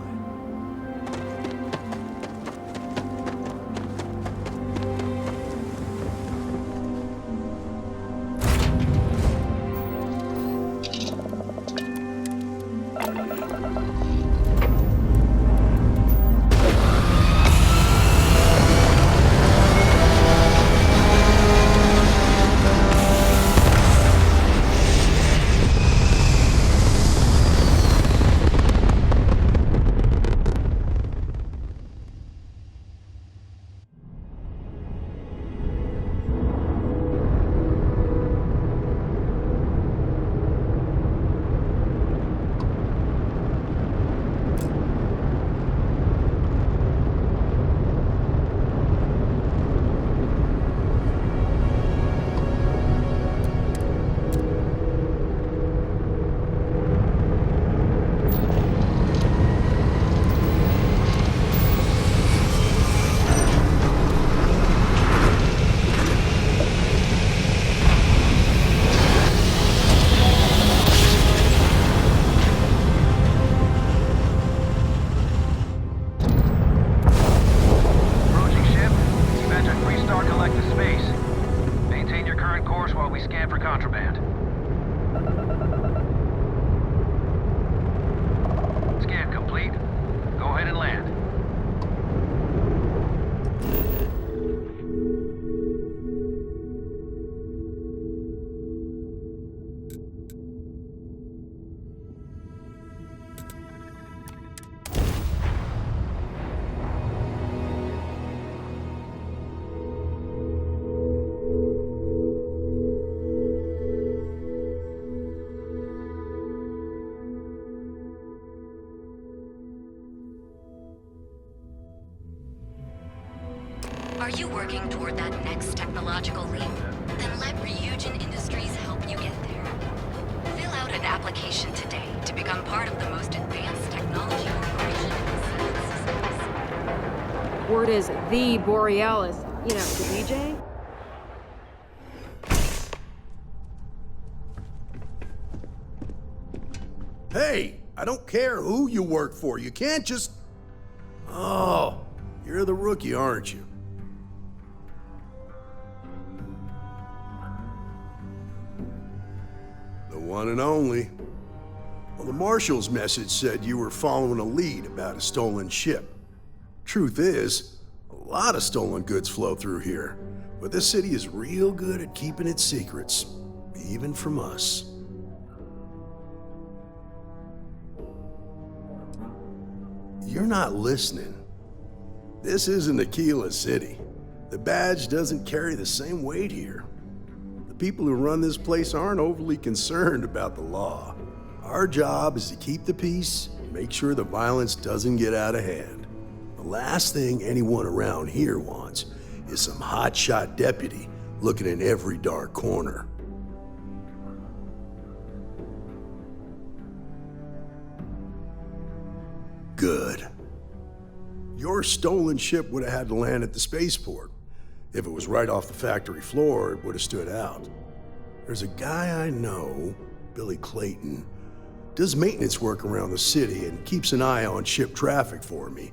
Are you working toward that next technological leap? Then let Ryujin Industries help you get there. Fill out an application today to become part of the most advanced technology corporation in the systems. Word is the Borealis. You know, the DJ? Hey, I don't care who you work for. You can't just... Oh, you're the rookie, aren't you? The one and only. Well, the Marshal's message said you were following a lead about a stolen ship. Truth is, a lot of stolen goods flow through here, but this city is real good at keeping its secrets, even from us. You're not listening. This isn't Aquila City. The badge doesn't carry the same weight here. The people who run this place aren't overly concerned about the law. Our job is to keep the peace and make sure the violence doesn't get out of hand. The last thing anyone around here wants is some hotshot deputy looking in every dark corner. Good. Your stolen ship would have had to land at the spaceport. If it was right off the factory floor, it would have stood out. There's a guy I know, Billy Clayton, does maintenance work around the city and keeps an eye on ship traffic for me.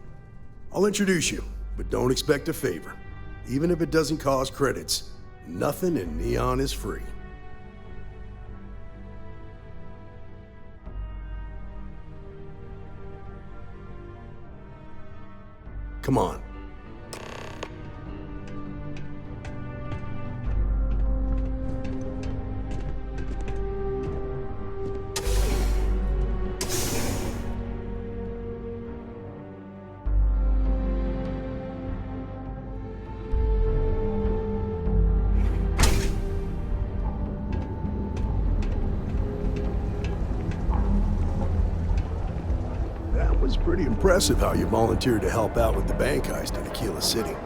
I'll introduce you, but don't expect a favor. Even if it doesn't cause credits, nothing in Neon is free. Come on. Pretty impressive how you volunteered to help out with the bank heist in Aquila City.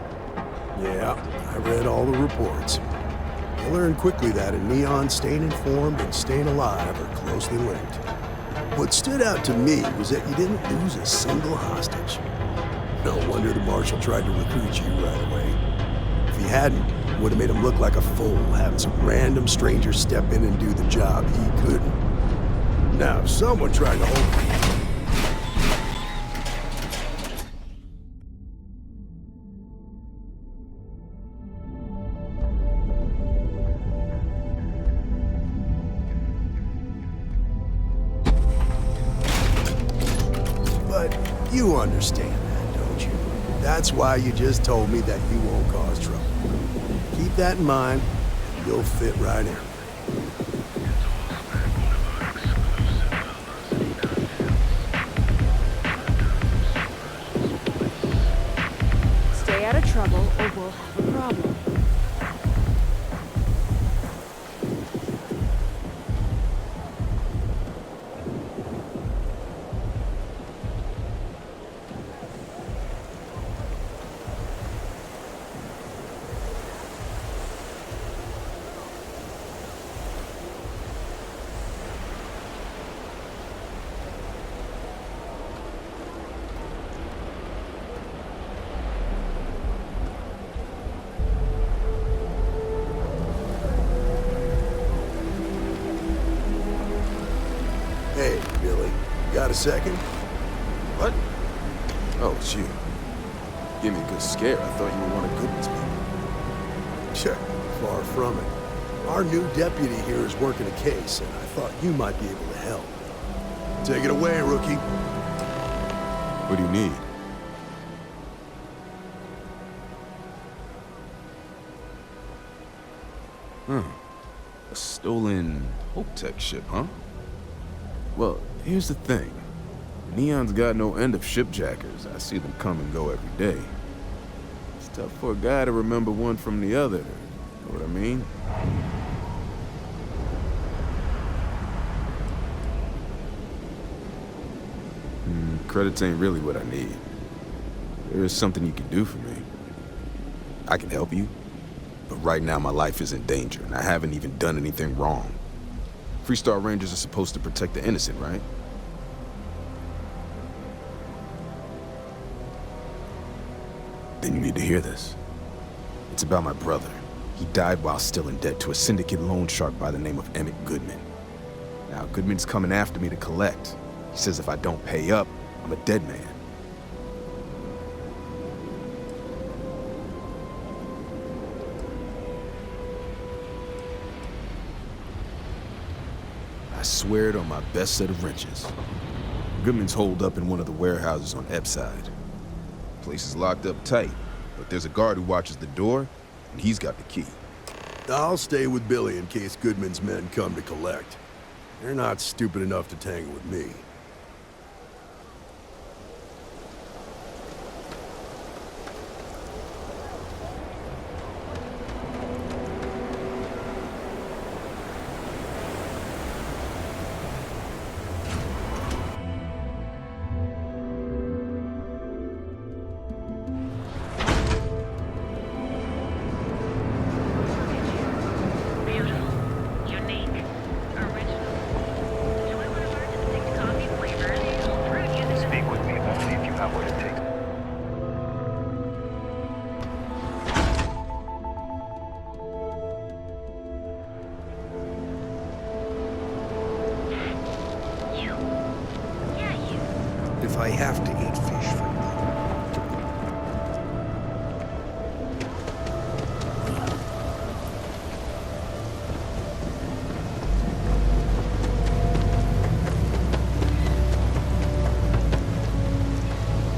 Yeah, I read all the reports. I learned quickly that in Neon, staying informed and staying alive are closely linked. What stood out to me was that you didn't lose a single hostage. No wonder the Marshal tried to recruit you right away. If he hadn't, it would have made him look like a fool, having some random stranger step in and do the job he couldn't. Now, if someone tried to hold... You understand that, don't you? That's why you just told me that you won't cause trouble. Keep that in mind, and you'll fit right in. Stay out of trouble, or we'll have a problem. Hey, Billy, got a second? What? Oh, it's you. Give me a good scare. I thought you were one of Goodman's people. Sure, far from it. Our new deputy here is working a case, and I thought you might be able to help. Take it away, rookie. What do you need? A stolen Hope-Tech ship, huh? Well, here's the thing. Neon's got no end of shipjackers. I see them come and go every day. It's tough for a guy to remember one from the other. Know what I mean? Credits ain't really what I need. There is something you can do for me. I can help you, but right now my life is in danger, and I haven't even done anything wrong. Freestar Rangers are supposed to protect the innocent, right? Then you need to hear this. It's about my brother. He died while still in debt to a syndicate loan shark by the name of Emmett Goodman. Now, Goodman's coming after me to collect. He says if I don't pay up, I'm a dead man. I swear it on my best set of wrenches. Goodman's holed up in one of the warehouses on Epside. Place is locked up tight, but there's a guard who watches the door, and he's got the key. I'll stay with Billy in case Goodman's men come to collect. They're not stupid enough to tangle with me. if I have to eat fish for nothing.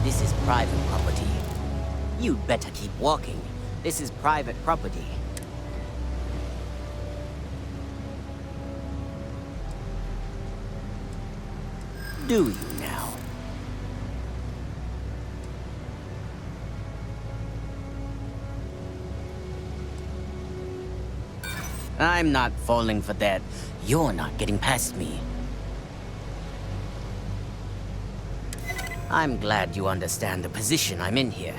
This is private property. You'd better keep walking. This is private property. Do you now? I'm not falling for that. You're not getting past me. I'm glad you understand the position I'm in here.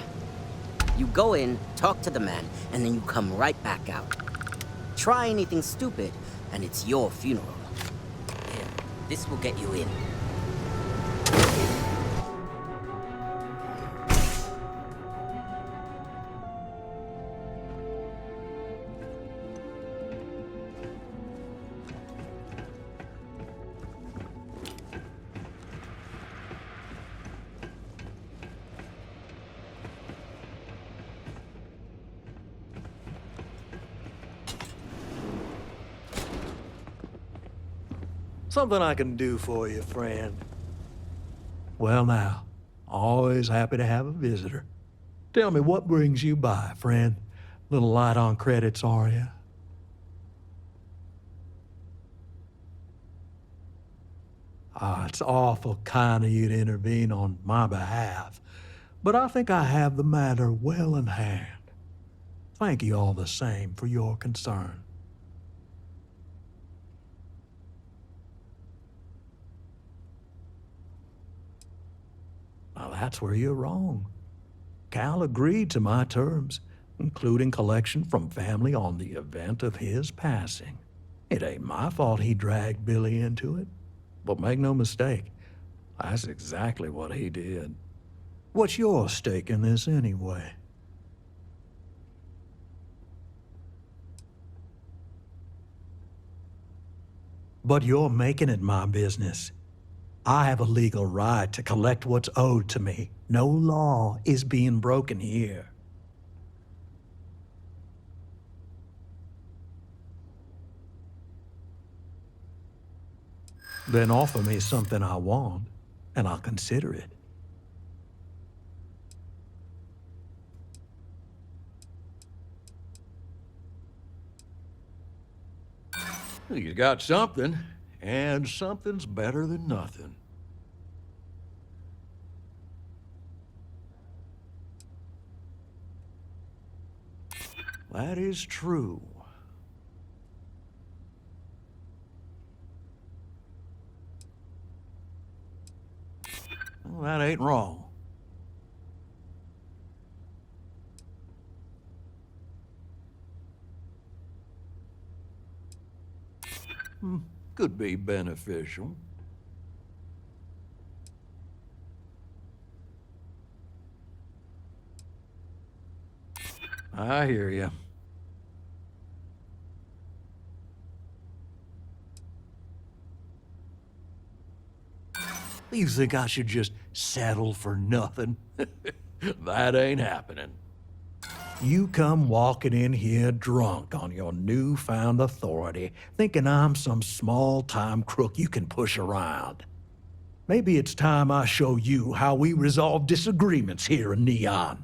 You go in, talk to the man, and then you come right back out. Try anything stupid, and it's your funeral. Here, this will get you in. Something I can do for you, friend. Well now, always happy to have a visitor. Tell me, what brings you by, friend? Little light on credits, are you? It's awful kind of you to intervene on my behalf, but I think I have the matter well in hand. Thank you all the same for your concern. Now, that's where you're wrong. Cal agreed to my terms, including collection from family on the event of his passing. It ain't my fault he dragged Billy into it, but make no mistake, that's exactly what he did. What's your stake in this anyway? But you're making it my business. I have a legal right to collect what's owed to me. No law is being broken here. Then offer me something I want, and I'll consider it. You got something, and something's better than nothing. That is true. Well, that ain't wrong. Could be beneficial. I hear you. You think I should just settle for nothing? That ain't happening. You come walking in here drunk on your newfound authority, thinking I'm some small-time crook you can push around. Maybe it's time I show you how we resolve disagreements here in Neon.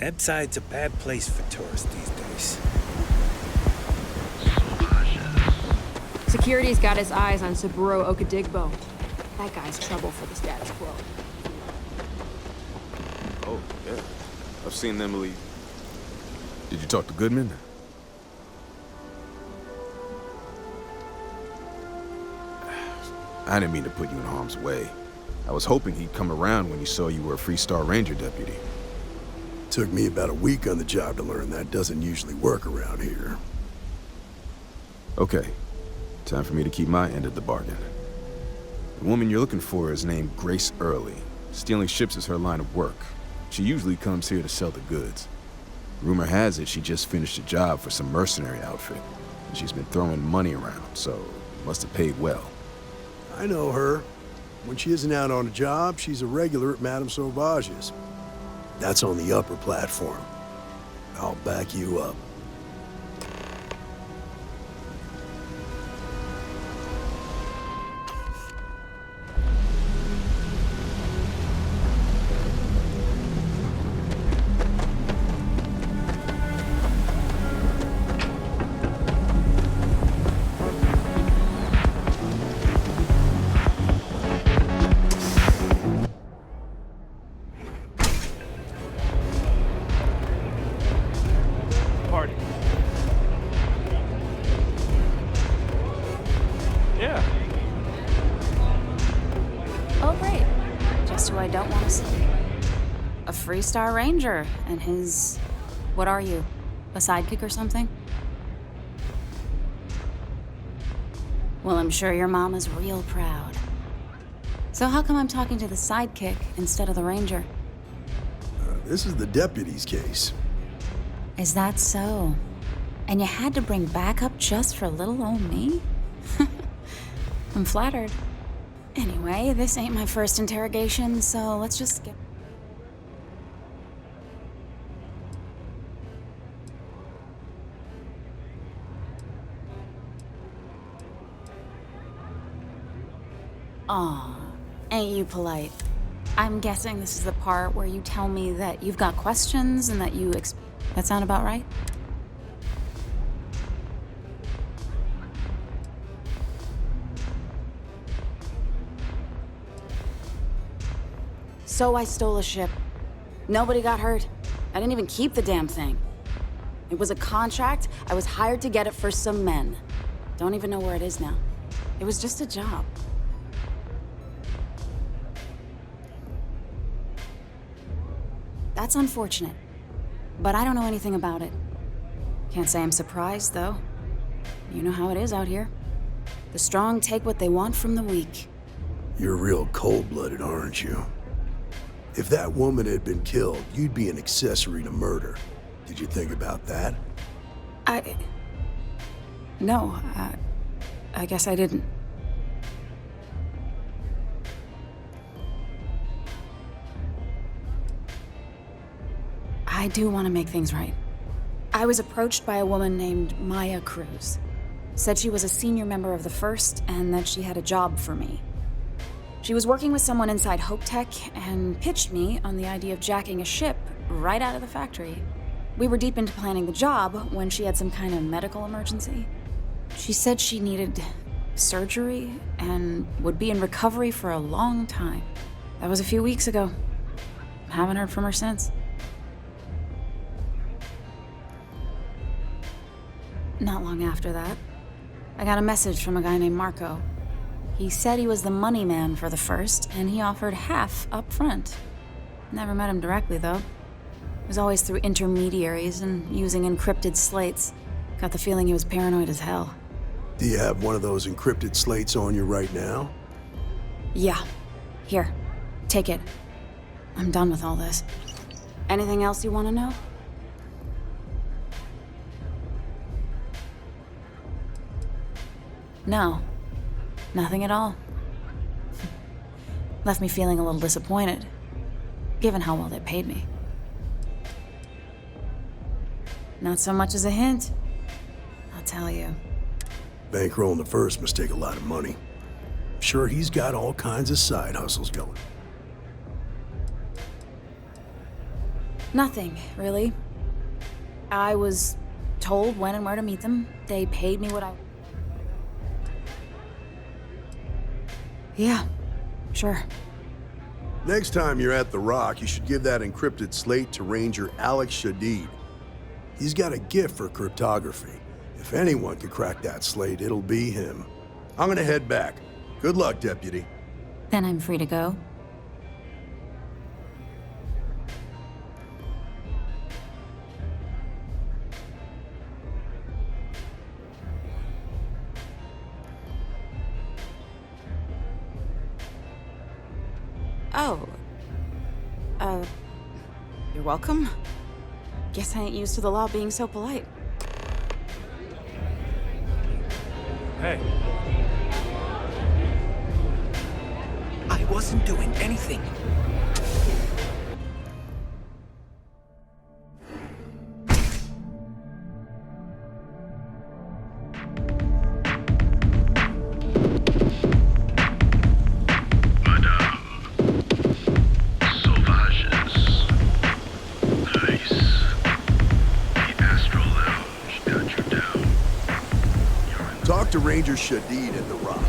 Headside's a bad place for tourists these days. Security's got his eyes on Saburo Okadigbo. That guy's trouble for the status quo. Oh, yeah. I've seen them leave. Did you talk to Goodman? I didn't mean to put you in harm's way. I was hoping he'd come around when he saw you were a Freestar Ranger deputy. Took me about a week on the job to learn that doesn't usually work around here. Okay. Time for me to keep my end of the bargain. The woman you're looking for is named Grace Early. Stealing ships is her line of work. She usually comes here to sell the goods. Rumor has it she just finished a job for some mercenary outfit. And she's been throwing money around, so must have paid well. I know her. When she isn't out on a job, she's a regular at Madame Sauvage's. That's on the upper platform. I'll back you up. Freestar Ranger and his... what are you? A sidekick or something? Well, I'm sure your mom is real proud. So how come I'm talking to the sidekick instead of the ranger? This is the deputy's case. Is that so? And you had to bring backup just for little old me? I'm flattered. Anyway, this ain't my first interrogation, so let's just skip. Aw, ain't you polite? I'm guessing this is the part where you tell me that you've got questions and that you that sound about right? So I stole a ship. Nobody got hurt. I didn't even keep the damn thing. It was a contract. I was hired to get it for some men. Don't even know where it is now. It was just a job. That's unfortunate, but I don't know anything about it. Can't say I'm surprised, though. You know how it is out here. The strong take what they want from the weak. You're real cold-blooded, aren't you? If that woman had been killed, you'd be an accessory to murder. Did you think about that? No, I guess I didn't. I do want to make things right. I was approached by a woman named Maya Cruz. Said she was a senior member of the First and that she had a job for me. She was working with someone inside Hope Tech and pitched me on the idea of jacking a ship right out of the factory. We were deep into planning the job when she had some kind of medical emergency. She said she needed surgery and would be in recovery for a long time. That was a few weeks ago. Haven't heard from her since. Not long after that, I got a message from a guy named Marco. He said he was the money man for the First, and he offered half up front. Never met him directly, though. It was always through intermediaries and using encrypted slates. Got the feeling he was paranoid as hell. Do you have one of those encrypted slates on you right now? Yeah. Here, take it. I'm done with all this. Anything else you want to know? No, nothing at all. Left me feeling a little disappointed, given how well they paid me. Not so much as a hint, I'll tell you. Bankrolling the First must take a lot of money. Sure, he's got all kinds of side hustles going. Nothing, really. I was told when and where to meet them. They paid me what I... Yeah, sure. Next time you're at the Rock, you should give that encrypted slate to Ranger Alex Shadid. He's got a gift for cryptography. If anyone could crack that slate, it'll be him. I'm gonna head back. Good luck, Deputy. Then I'm free to go? Oh. You're welcome. Guess I ain't used to the law being so polite. Hey. I wasn't doing anything. Talk to Ranger Shadid at the Rock.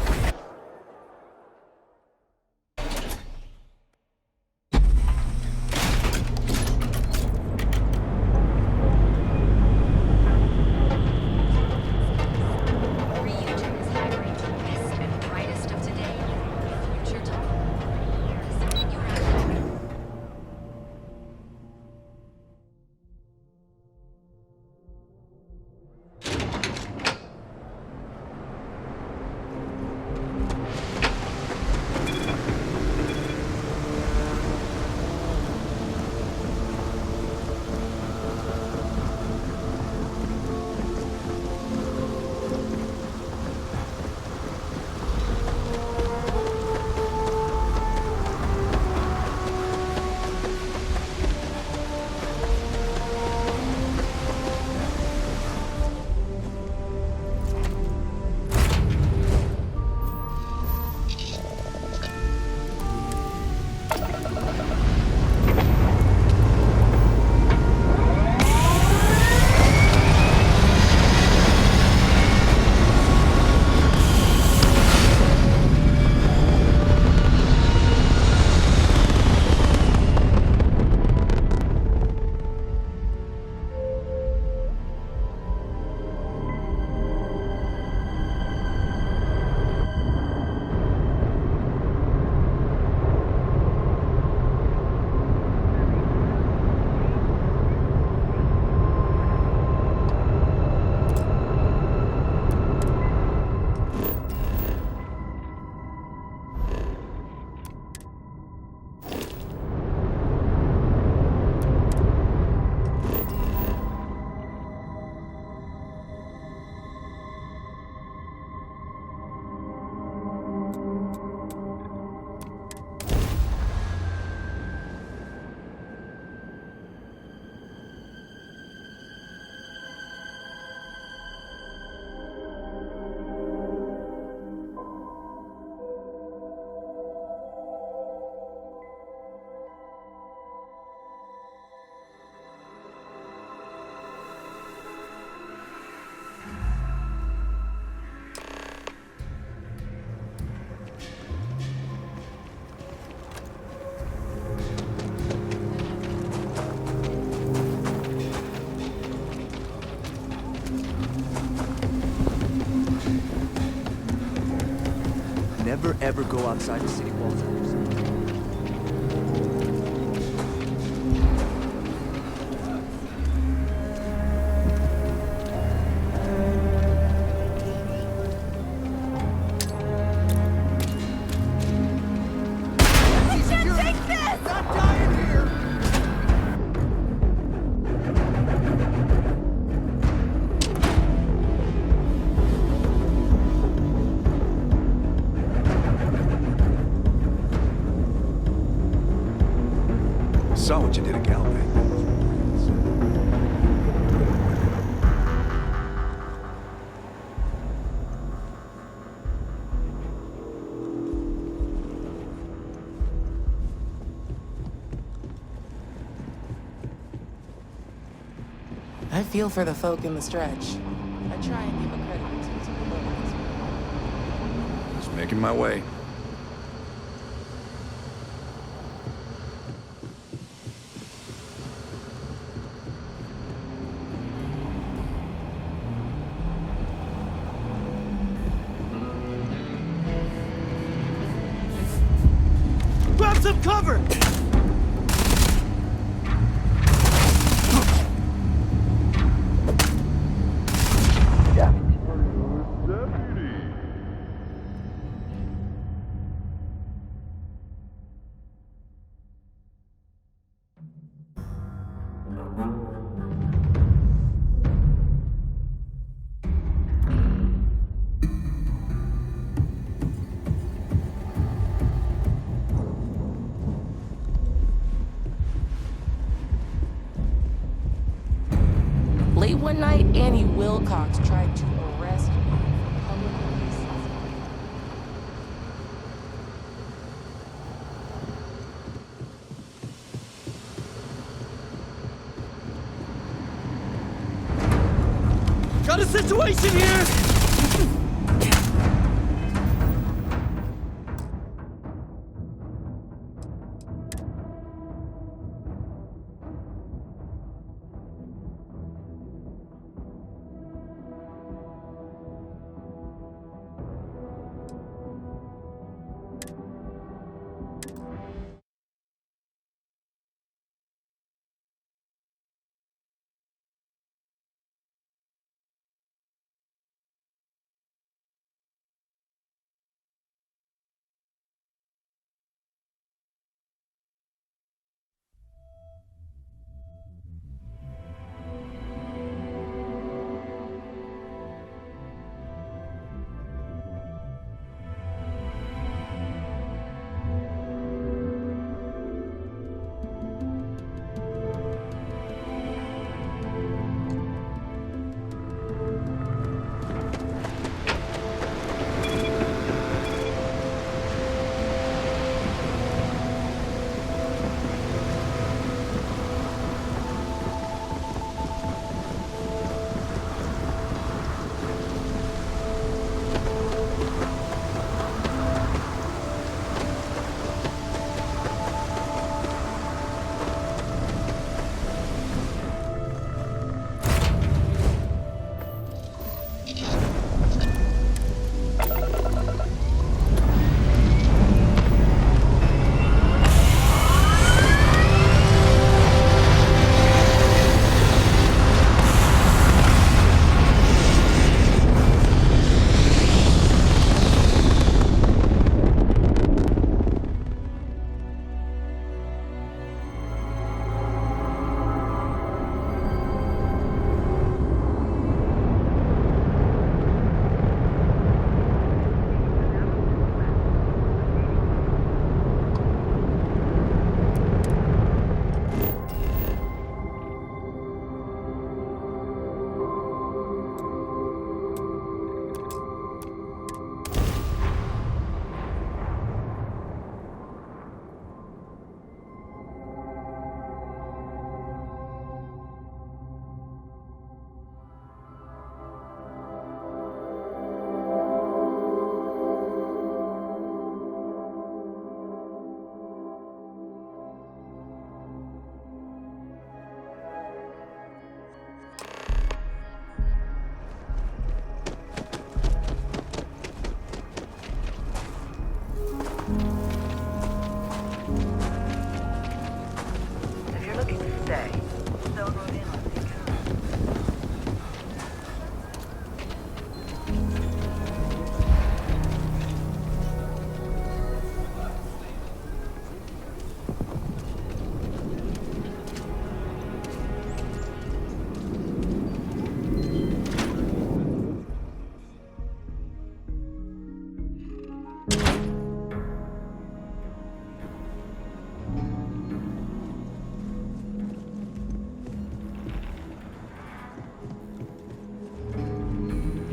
Never ever go outside the city walls. Saw what you did at Galway. I feel for the folk in the stretch. I try and give a credit to the locals. Just making my way. Grab some cover! Late one night, Annie Wilcox tried to arrest me for public nuisance. Got a situation here!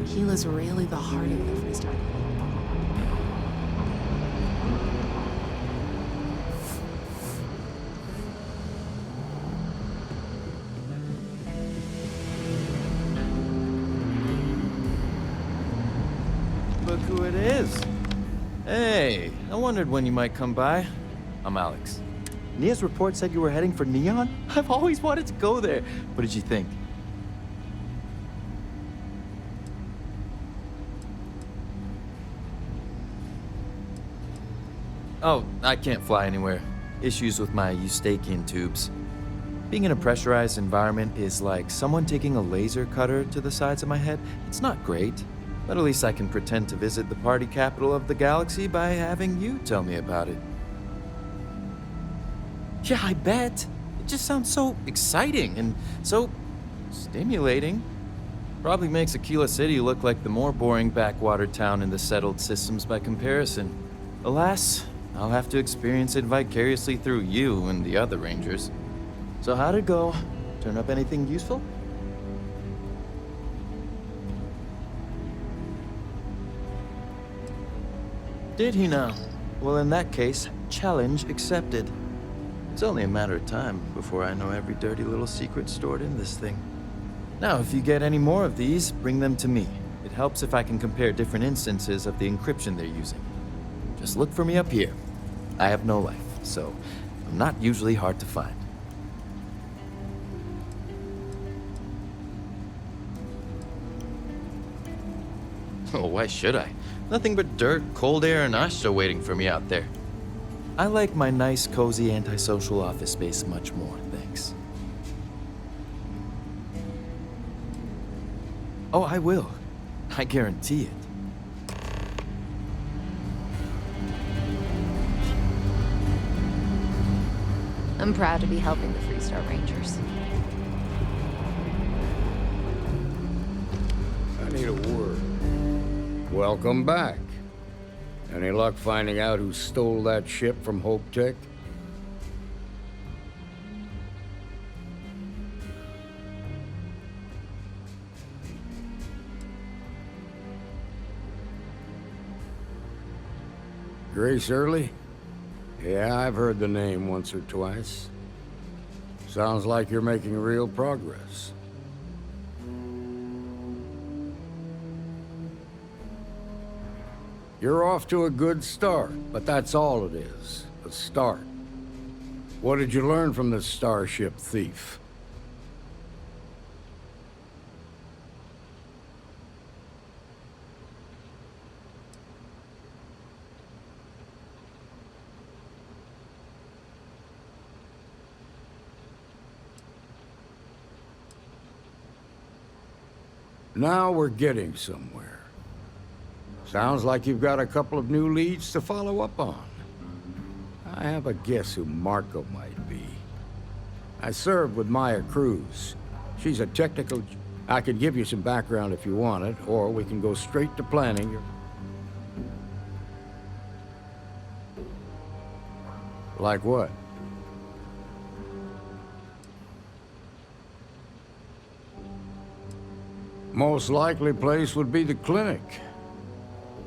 Keela's really the heart of the freestyle. Look who it is. Hey, I wondered when you might come by. I'm Alex. Nia's report said you were heading for Neon? I've always wanted to go there. What did you think? Oh, I can't fly anywhere. Issues with my eustachian tubes. Being in a pressurized environment is like someone taking a laser cutter to the sides of my head. It's not great, but at least I can pretend to visit the party capital of the galaxy by having you tell me about it. Yeah, I bet. It just sounds so exciting and so stimulating. Probably makes Aquila City look like the more boring backwater town in the settled systems by comparison. Alas, I'll have to experience it vicariously through you and the other rangers. So how'd it go? Turn up anything useful? Did he now? Well, in that case, challenge accepted. It's only a matter of time before I know every dirty little secret stored in this thing. Now, if you get any more of these, bring them to me. It helps if I can compare different instances of the encryption they're using. Just look for me up here. I have no life, so I'm not usually hard to find. Oh, why should I? Nothing but dirt, cold air, and Astra waiting for me out there. I like my nice, cozy, antisocial office space much more, thanks. Oh, I will. I guarantee it. I'm proud to be helping the Freestar Rangers. I need a word. Welcome back. Any luck finding out who stole that ship from Hope Tech? Grace Early? Yeah, I've heard the name once or twice. Sounds like you're making real progress. You're off to a good start, but that's all it is, a start. What did you learn from this starship thief? Now we're getting somewhere. Sounds like you've got a couple of new leads to follow up on. I have a guess who Marco might be. I served with Maya Cruz. She's a technical... I could give you some background if you want it, or we can go straight to planning. Like what? Most likely place would be the clinic.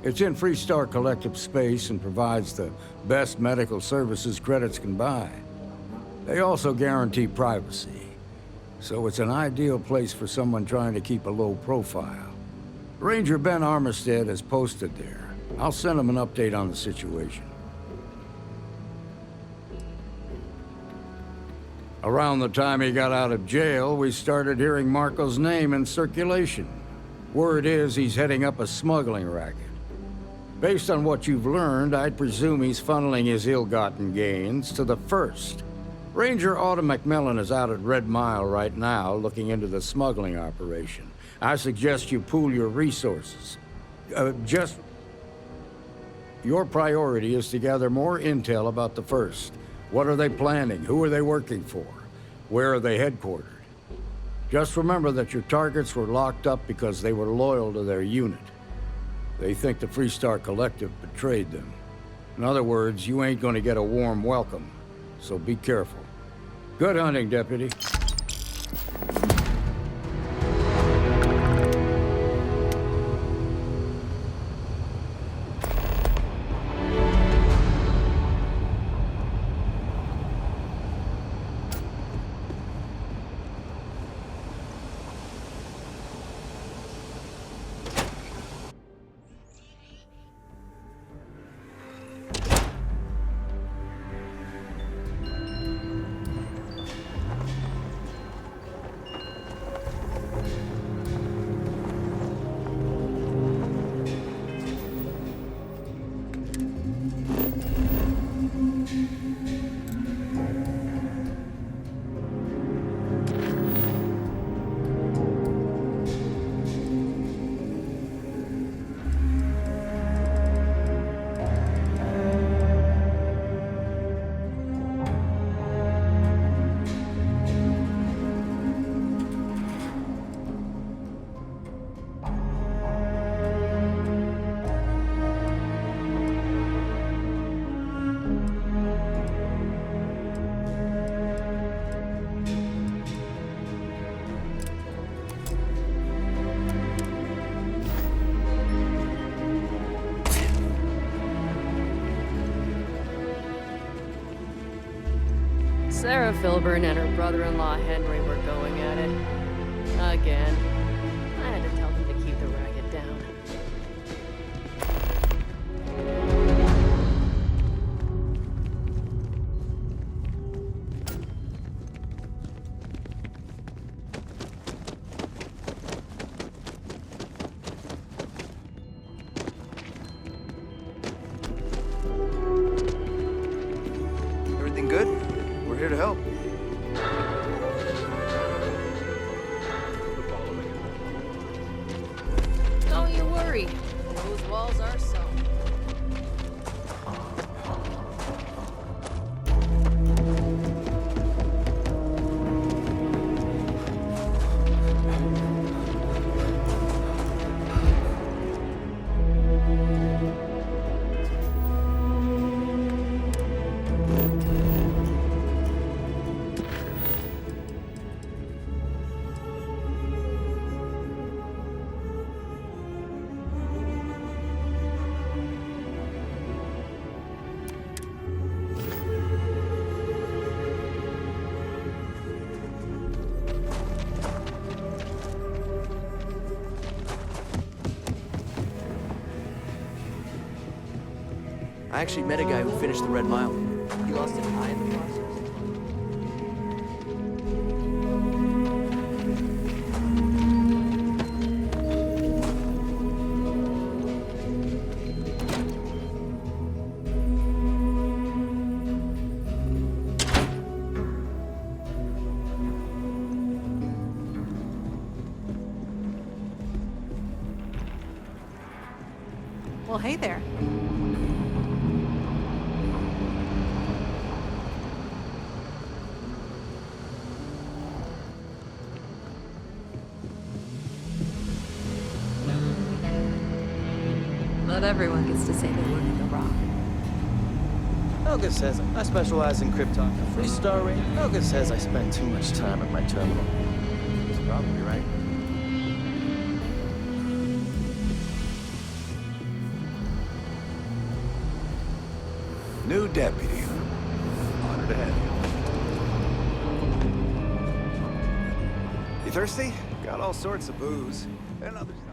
It's in Freestar Collective space and provides the best medical services credits can buy. They also guarantee privacy, so it's an ideal place for someone trying to keep a low profile. Ranger Ben Armistead is posted there. I'll send him an update on the situation. Around the time he got out of jail, we started hearing Marco's name in circulation. Word is he's heading up a smuggling racket. Based on what you've learned, I'd presume he's funneling his ill-gotten gains to the First. Ranger Autumn McMillan is out at Red Mile right now, looking into the smuggling operation. I suggest you pool your resources. Your priority is to gather more intel about the First. What are they planning? Who are they working for? Where are they headquartered? Just remember that your targets were locked up because they were loyal to their unit. They think the Freestar Collective betrayed them. In other words, you ain't gonna get a warm welcome, so be careful. Good hunting, Deputy. Sarah Filburn and her brother-in-law Henry were going at it. Again. I had to tell them to keep the racket down. Everything good? We're here to help. Don't you worry. Those walls are solid. I actually met a guy who finished the Red Mile. He lost an eye in the process. Well, hey there. Not everyone gets to say they work at the Rock. Helga says I specialize in cryptography. Star rating. Helga says I spend too much time at my terminal. He's probably right. New deputy. Honored to have you. You thirsty? Got all sorts of booze and other stuff.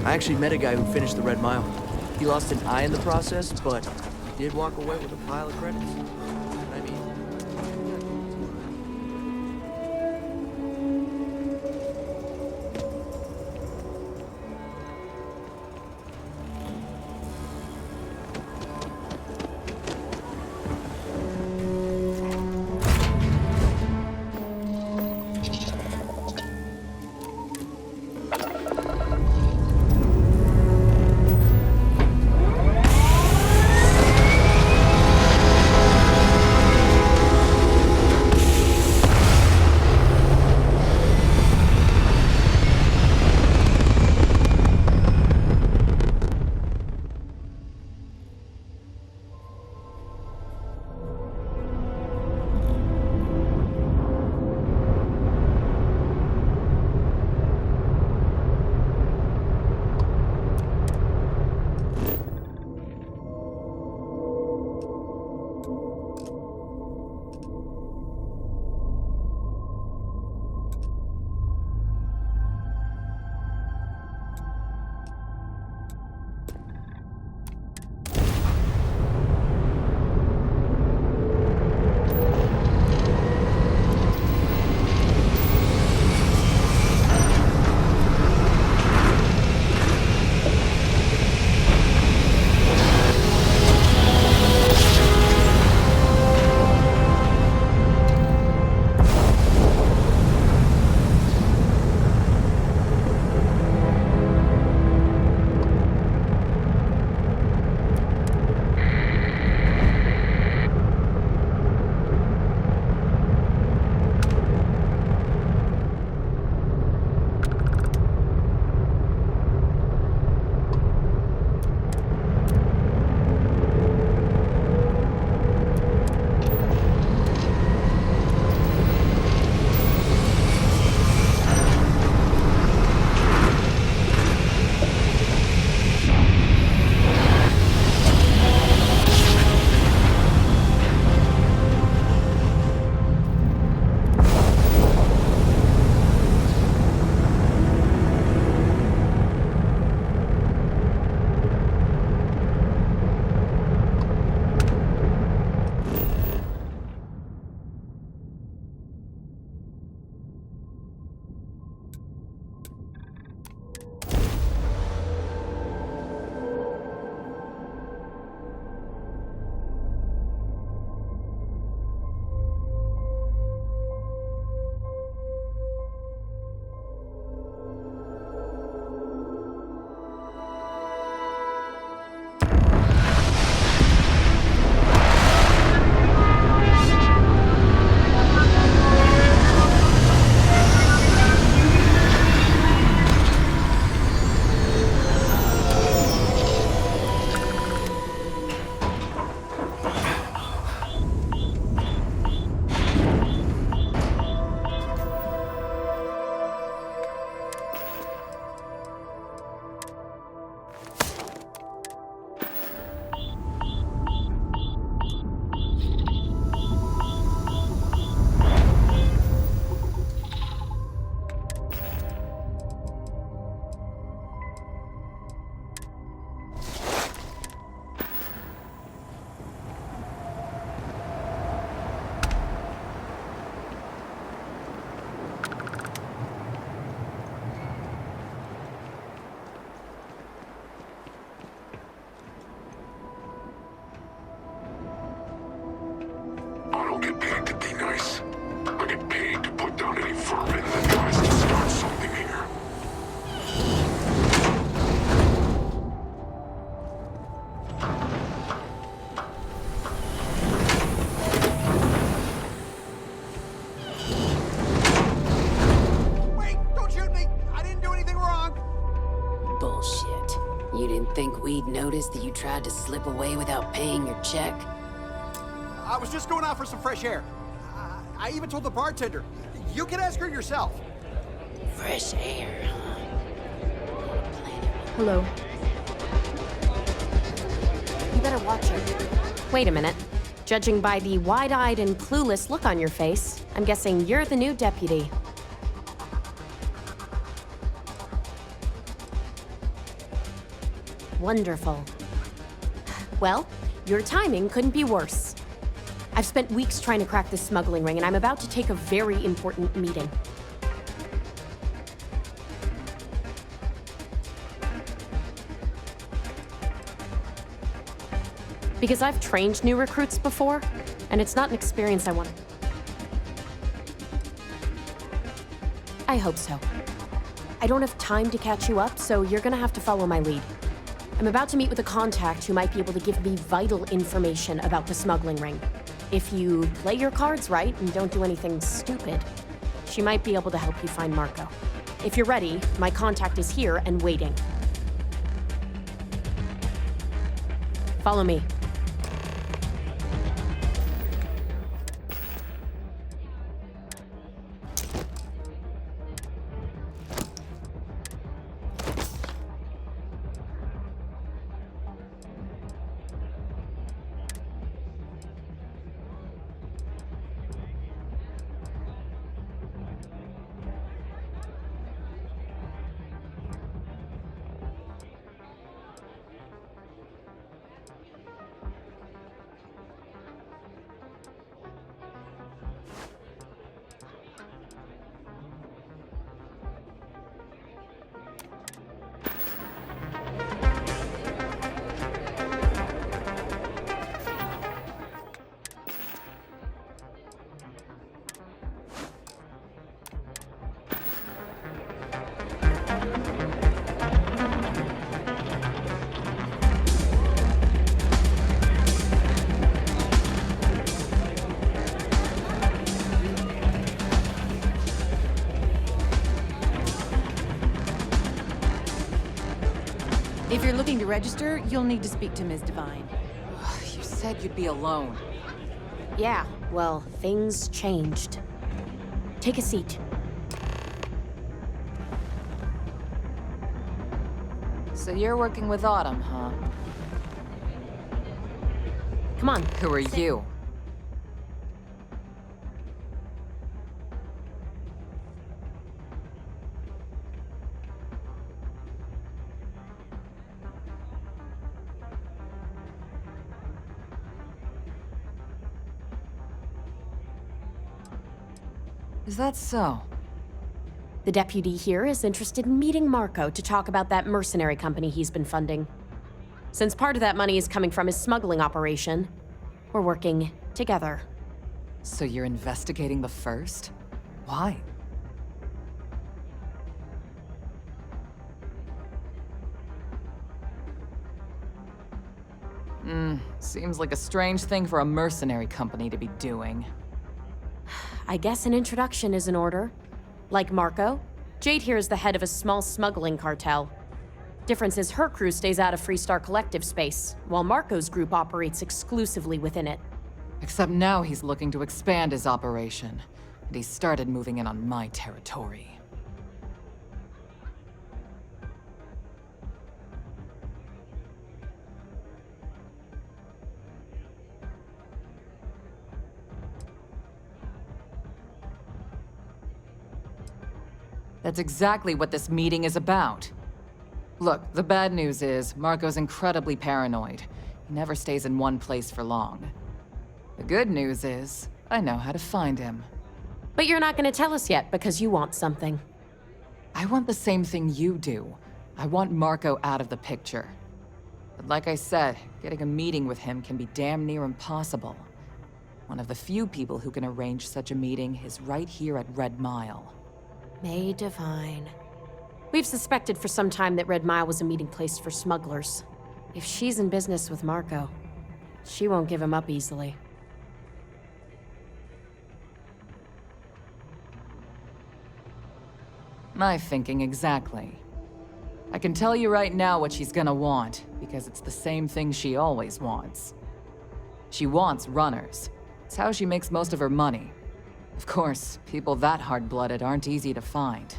I actually met a guy who finished the Red Mile. He lost an eye in the process, but he did walk away with a pile of credits. I mean... noticed that you tried to slip away without paying your check? I was just going out for some fresh air. I even told the bartender. You can ask her yourself. Fresh air, huh? Hello. You better watch her. Wait a minute. Judging by the wide-eyed and clueless look on your face, I'm guessing you're the new deputy. Wonderful. Well, your timing couldn't be worse. I've spent weeks trying to crack this smuggling ring, and I'm about to take a very important meeting. Because I've trained new recruits before, and it's not an experience I want. I hope so. I don't have time to catch you up, so you're gonna have to follow my lead. I'm about to meet with a contact who might be able to give me vital information about the smuggling ring. If you play your cards right and don't do anything stupid, she might be able to help you find Marco. If you're ready, my contact is here and waiting. Follow me. If you're looking to register, you'll need to speak to Ms. Devine. You said you'd be alone. Yeah, well, things changed. Take a seat. So you're working with Autumn, huh? Come on. Who are you? Is that so? The deputy here is interested in meeting Marco to talk about that mercenary company he's been funding. Since part of that money is coming from his smuggling operation, we're working together. So you're investigating the first? Why? Seems like a strange thing for a mercenary company to be doing. I guess an introduction is in order. Like Marco, Jade here is the head of a small smuggling cartel. Difference is her crew stays out of Freestar Collective space, while Marco's group operates exclusively within it. Except now he's looking to expand his operation, and he started moving in on my territory. That's exactly what this meeting is about. Look, the bad news is, Marco's incredibly paranoid. He never stays in one place for long. The good news is, I know how to find him. But you're not gonna tell us yet because you want something. I want the same thing you do. I want Marco out of the picture. But like I said, getting a meeting with him can be damn near impossible. One of the few people who can arrange such a meeting is right here at Red Mile. May Divine. We've suspected for some time that Red Mile was a meeting place for smugglers. If she's in business with Marco, she won't give him up easily. My thinking exactly. I can tell you right now what she's gonna want. because it's the same thing she always wants. She wants runners. It's how she makes most of her money. Of course, people that hard-blooded aren't easy to find.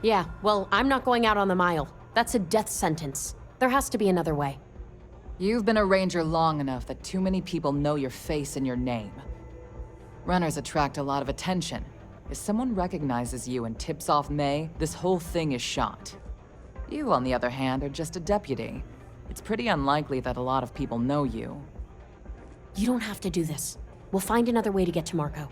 Yeah, well, I'm not going out on the mile. That's a death sentence. There has to be another way. You've been a ranger long enough that too many people know your face and your name. Runners attract a lot of attention. If someone recognizes you and tips off May, this whole thing is shot. You, on the other hand, are just a deputy. It's pretty unlikely that a lot of people know you. You don't have to do this. We'll find another way to get to Marco.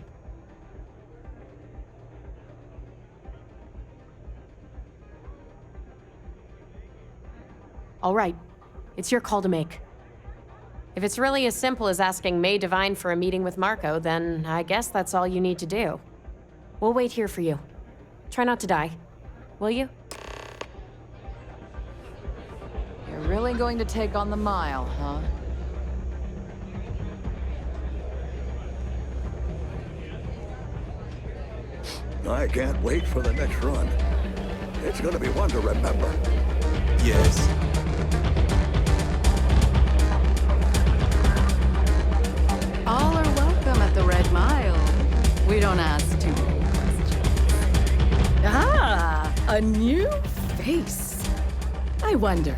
All right. It's your call to make. If it's really as simple as asking May Divine for a meeting with Marco, then I guess that's all you need to do. We'll wait here for you. Try not to die. Will you? You're really going to take on the mile, huh? I can't wait for the next run. It's gonna be one to remember. Yes. All are welcome at the Red Mile. We don't ask too many questions. Ah, a new face. I wonder,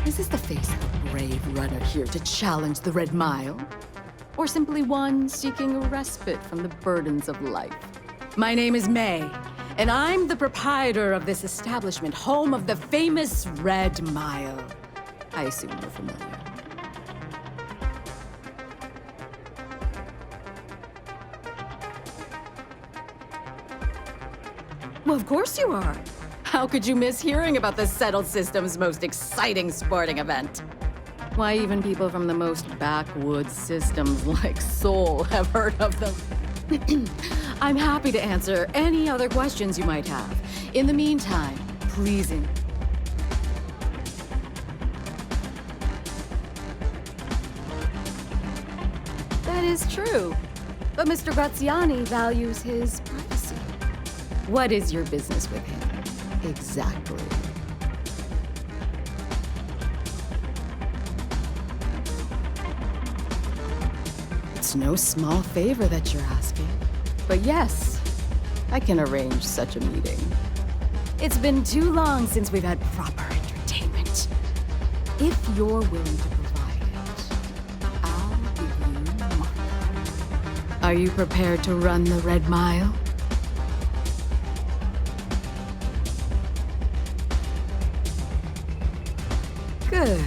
is this the face of a brave runner here to challenge the Red Mile? Or simply one seeking a respite from the burdens of life? My name is May, and I'm the proprietor of this establishment, home of the famous Red Mile. I assume you're familiar. Well, of course you are. How could you miss hearing about the Settled System's most exciting sporting event? Why, even people from the most backwoods systems like Sol have heard of them. I'm happy to answer any other questions you might have. In the meantime, pleasing. That is true. But Mr. Graziani values his privacy. What is your business with him? Exactly. It's no small favor that you're asking. But yes, I can arrange such a meeting. It's been too long since we've had proper entertainment. If you're willing to provide it, I'll give you Marco. Are you prepared to run the Red Mile? Good.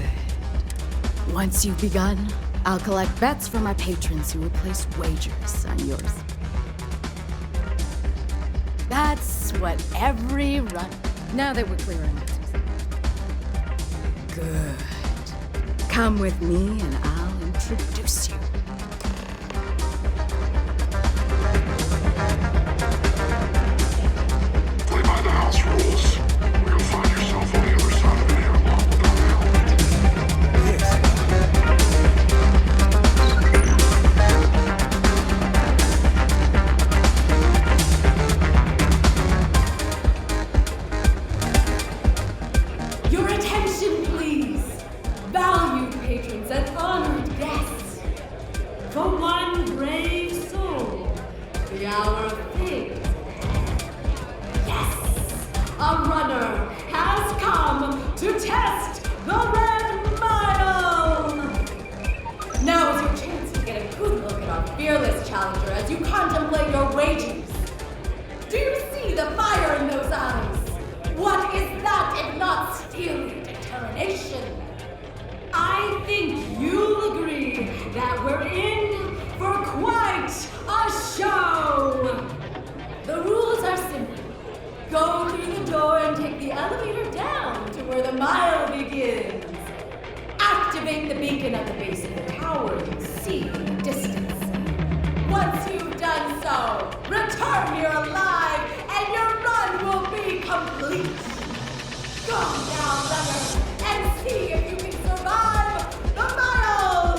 Once you've begun, I'll collect bets from our patrons who will place wagers on yours. That's what every run... Now that we're clear on this. Good. Come with me and I'll introduce you. Play by the house rules, or you'll find yourself on the other side of an airlock Your attention, please! Valued patrons and honored guests! For one brave soul, the hour of fate. Yes! A runner has come to test the Red Mile! Now is your chance to get a good look at our fearless challenger as you contemplate your wagers. Do you see the fire in those eyes? What is that if not steely determination? I think you'll agree that we're in for quite a show! The rules are simple. Go through the door and take the elevator down to where the mile begins. Activate the beacon at the base of the tower you see in the distance. Once you've done so, return here alive and your run will be complete. Go now, runner, and see if you can survive the mile!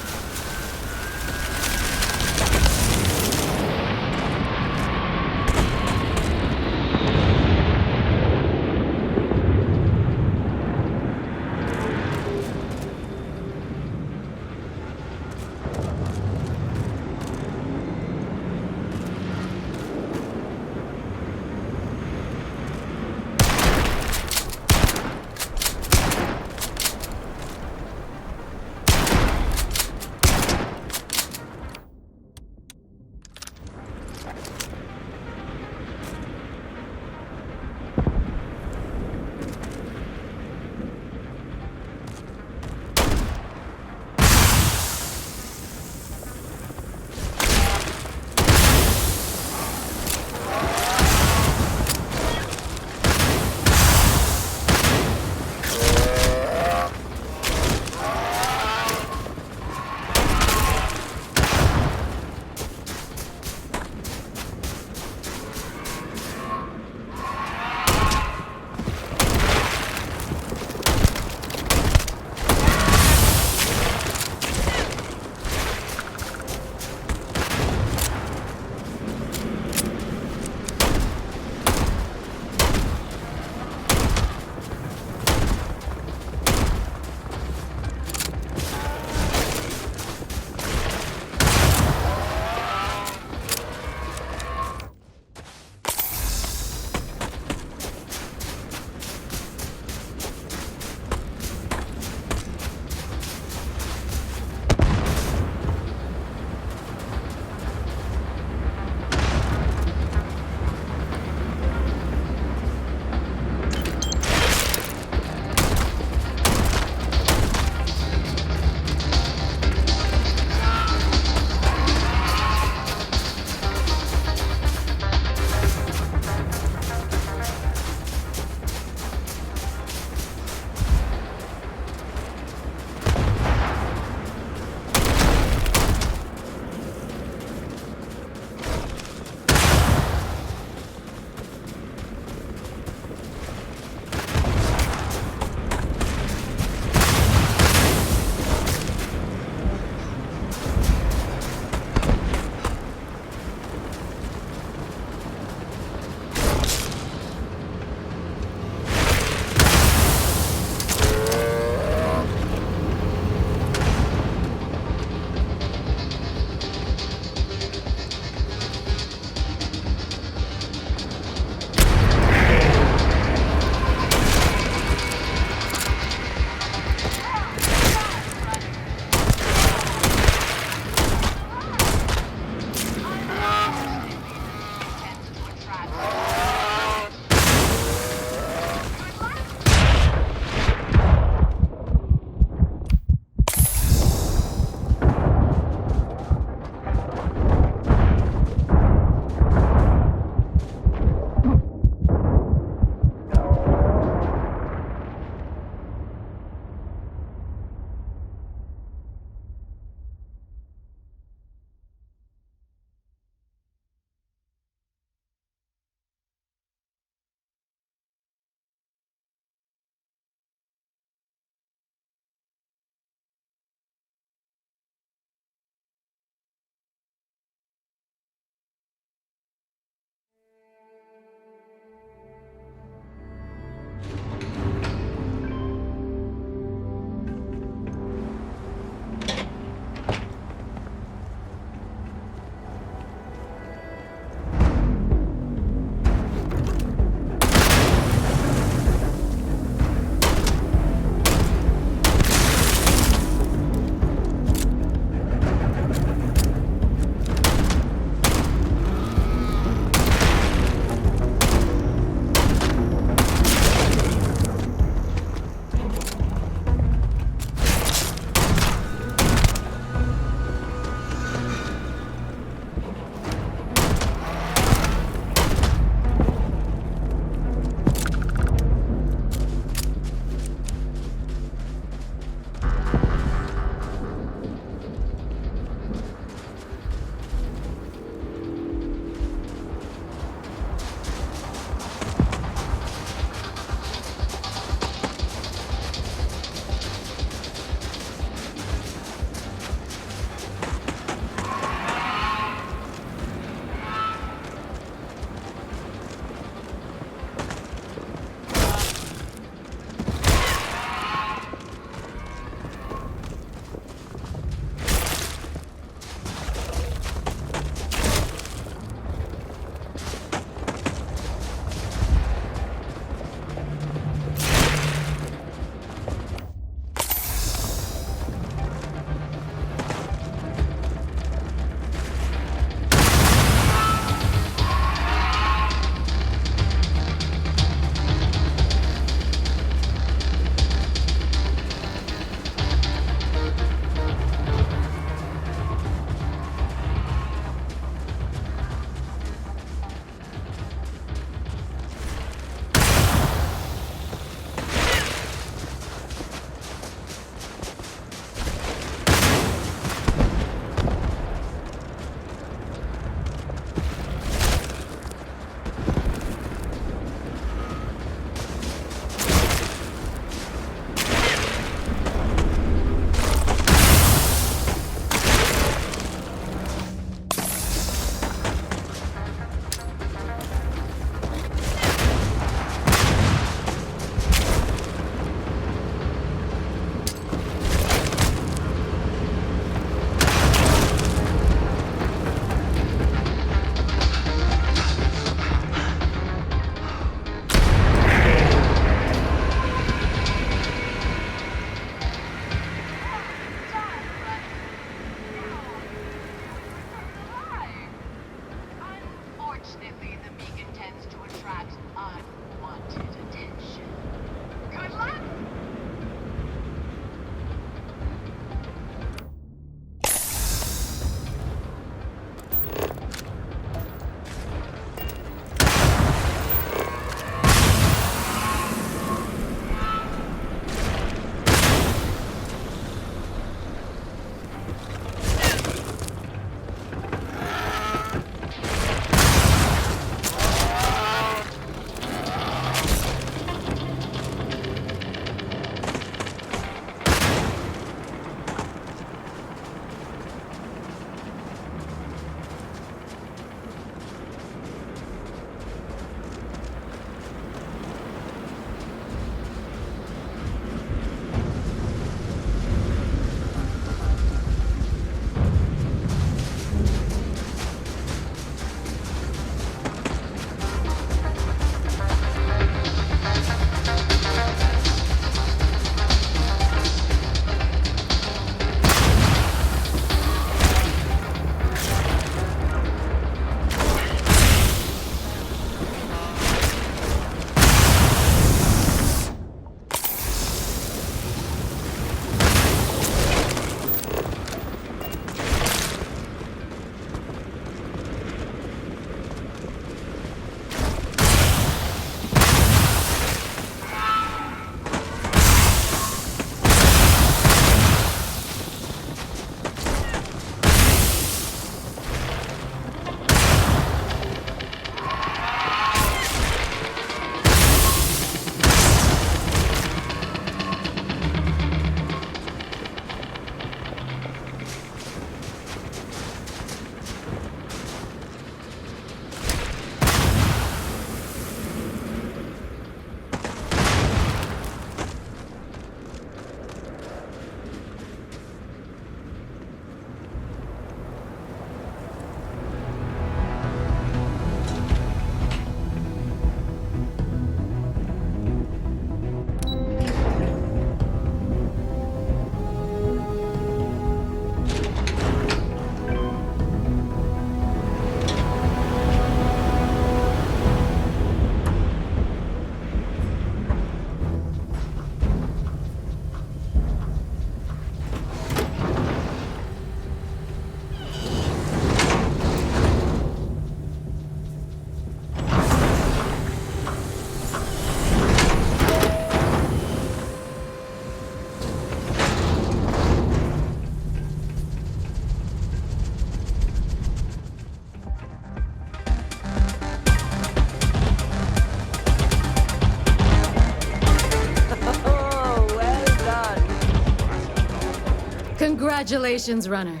Congratulations, runner.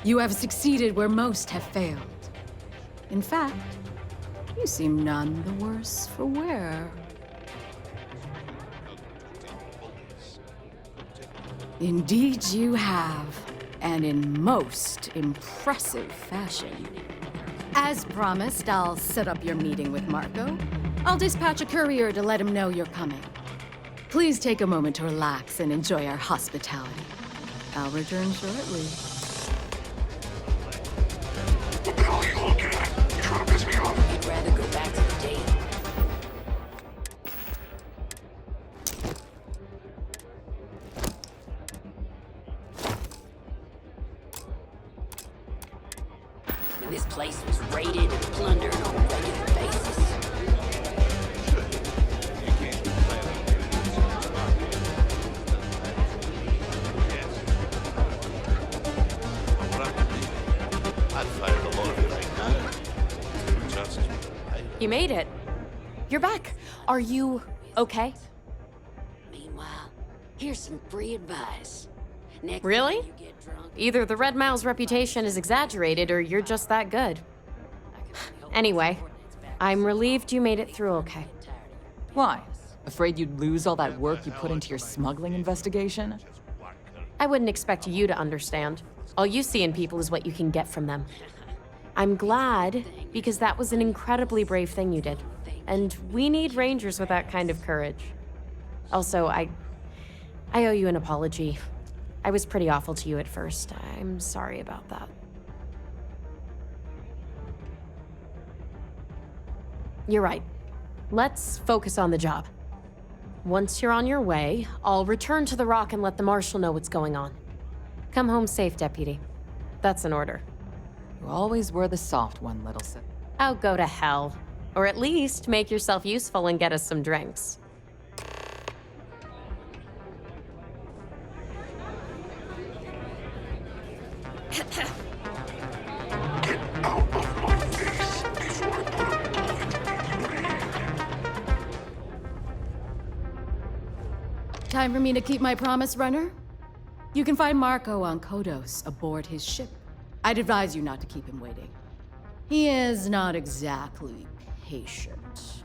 You have succeeded where most have failed. In fact, you seem none the worse for wear. Indeed you have, and in most impressive fashion. As promised, I'll set up your meeting with Marco. I'll dispatch a courier to let him know you're coming. Please take a moment to relax and enjoy our hospitality. I'll return shortly. What the hell are you looking at? You trying to piss me off? You'd rather go back to the date. And this place was raided and plundered on a regular basis. You made it. You're back. Are you okay? Meanwhile, here's some free advice. Next Really? time you get drunk, Either the Red Mile's reputation is exaggerated or you're just that good. Anyway, I'm relieved you made it through okay. Why? Afraid you'd lose all that work you put into your smuggling investigation? I wouldn't expect you to understand. All you see in people is what you can get from them. I'm glad, because that was an incredibly brave thing you did. And we need rangers with that kind of courage. Also, I owe you an apology. I was pretty awful to you at first. I'm sorry about that. You're right. Let's focus on the job. Once you're on your way, I'll return to the Rock and let the Marshal know what's going on. Come home safe, Deputy. That's an order. You always were the soft one, little sis. Oh, go to hell. Or at least make yourself useful and get us some drinks. Time for me to keep my promise, runner? You can find Marco on Kodos aboard his ship. I'd advise you not to keep him waiting. He is not exactly patient.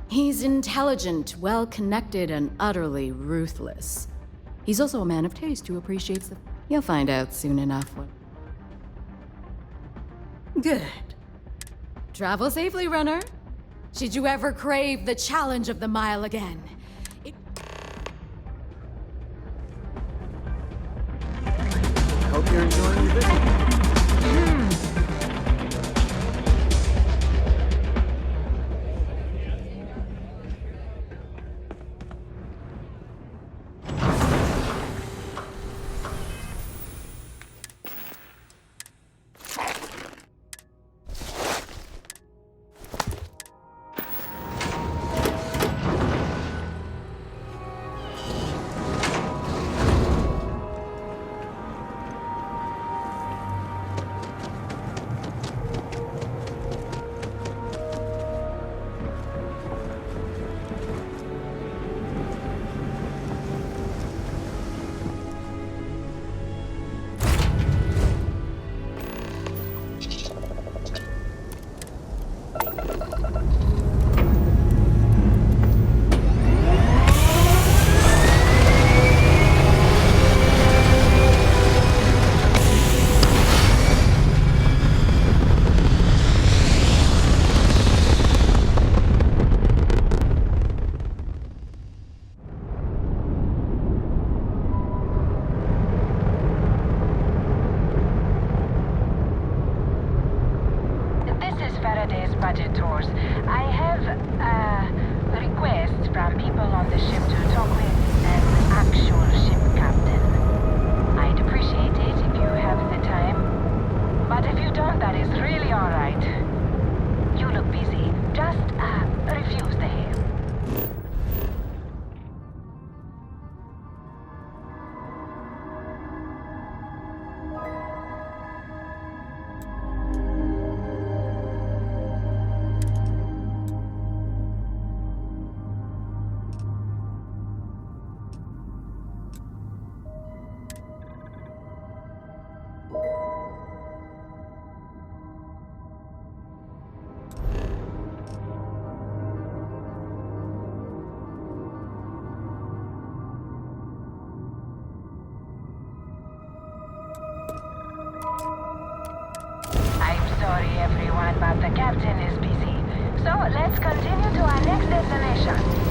He's intelligent, well-connected, and utterly ruthless. He's also a man of taste who appreciates the... You'll find out soon enough what... Good. Travel safely, runner. Should you ever crave the challenge of the mile again, Hope you're enjoying your visit. the captain is busy. So let's continue to our next destination.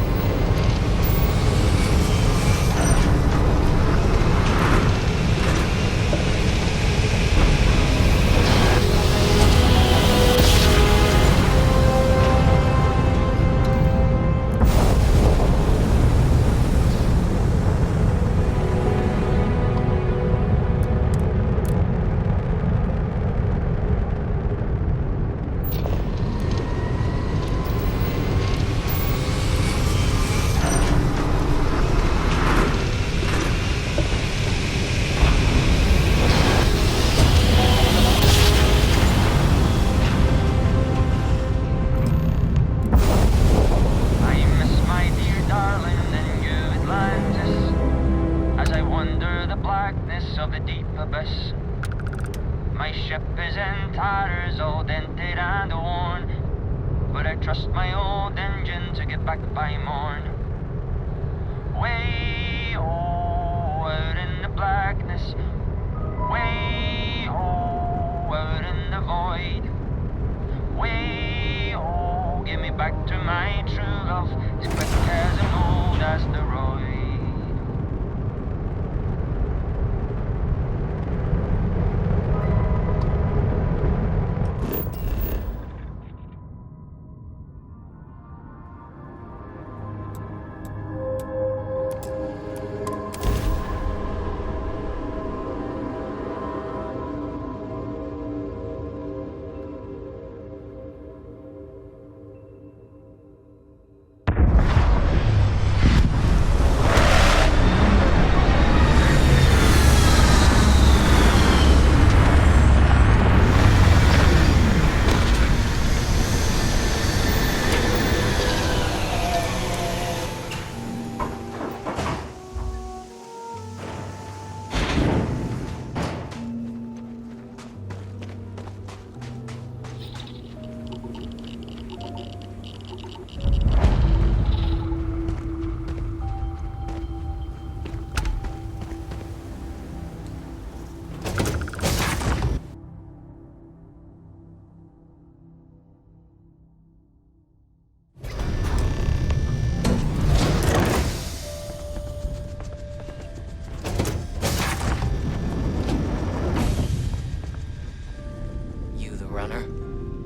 My ship is in tatters, all dented and worn, but I trust my old engine to get back by morn. Way out in the blackness, way out in the void, way give me back to my true love, as quick as an old asteroid.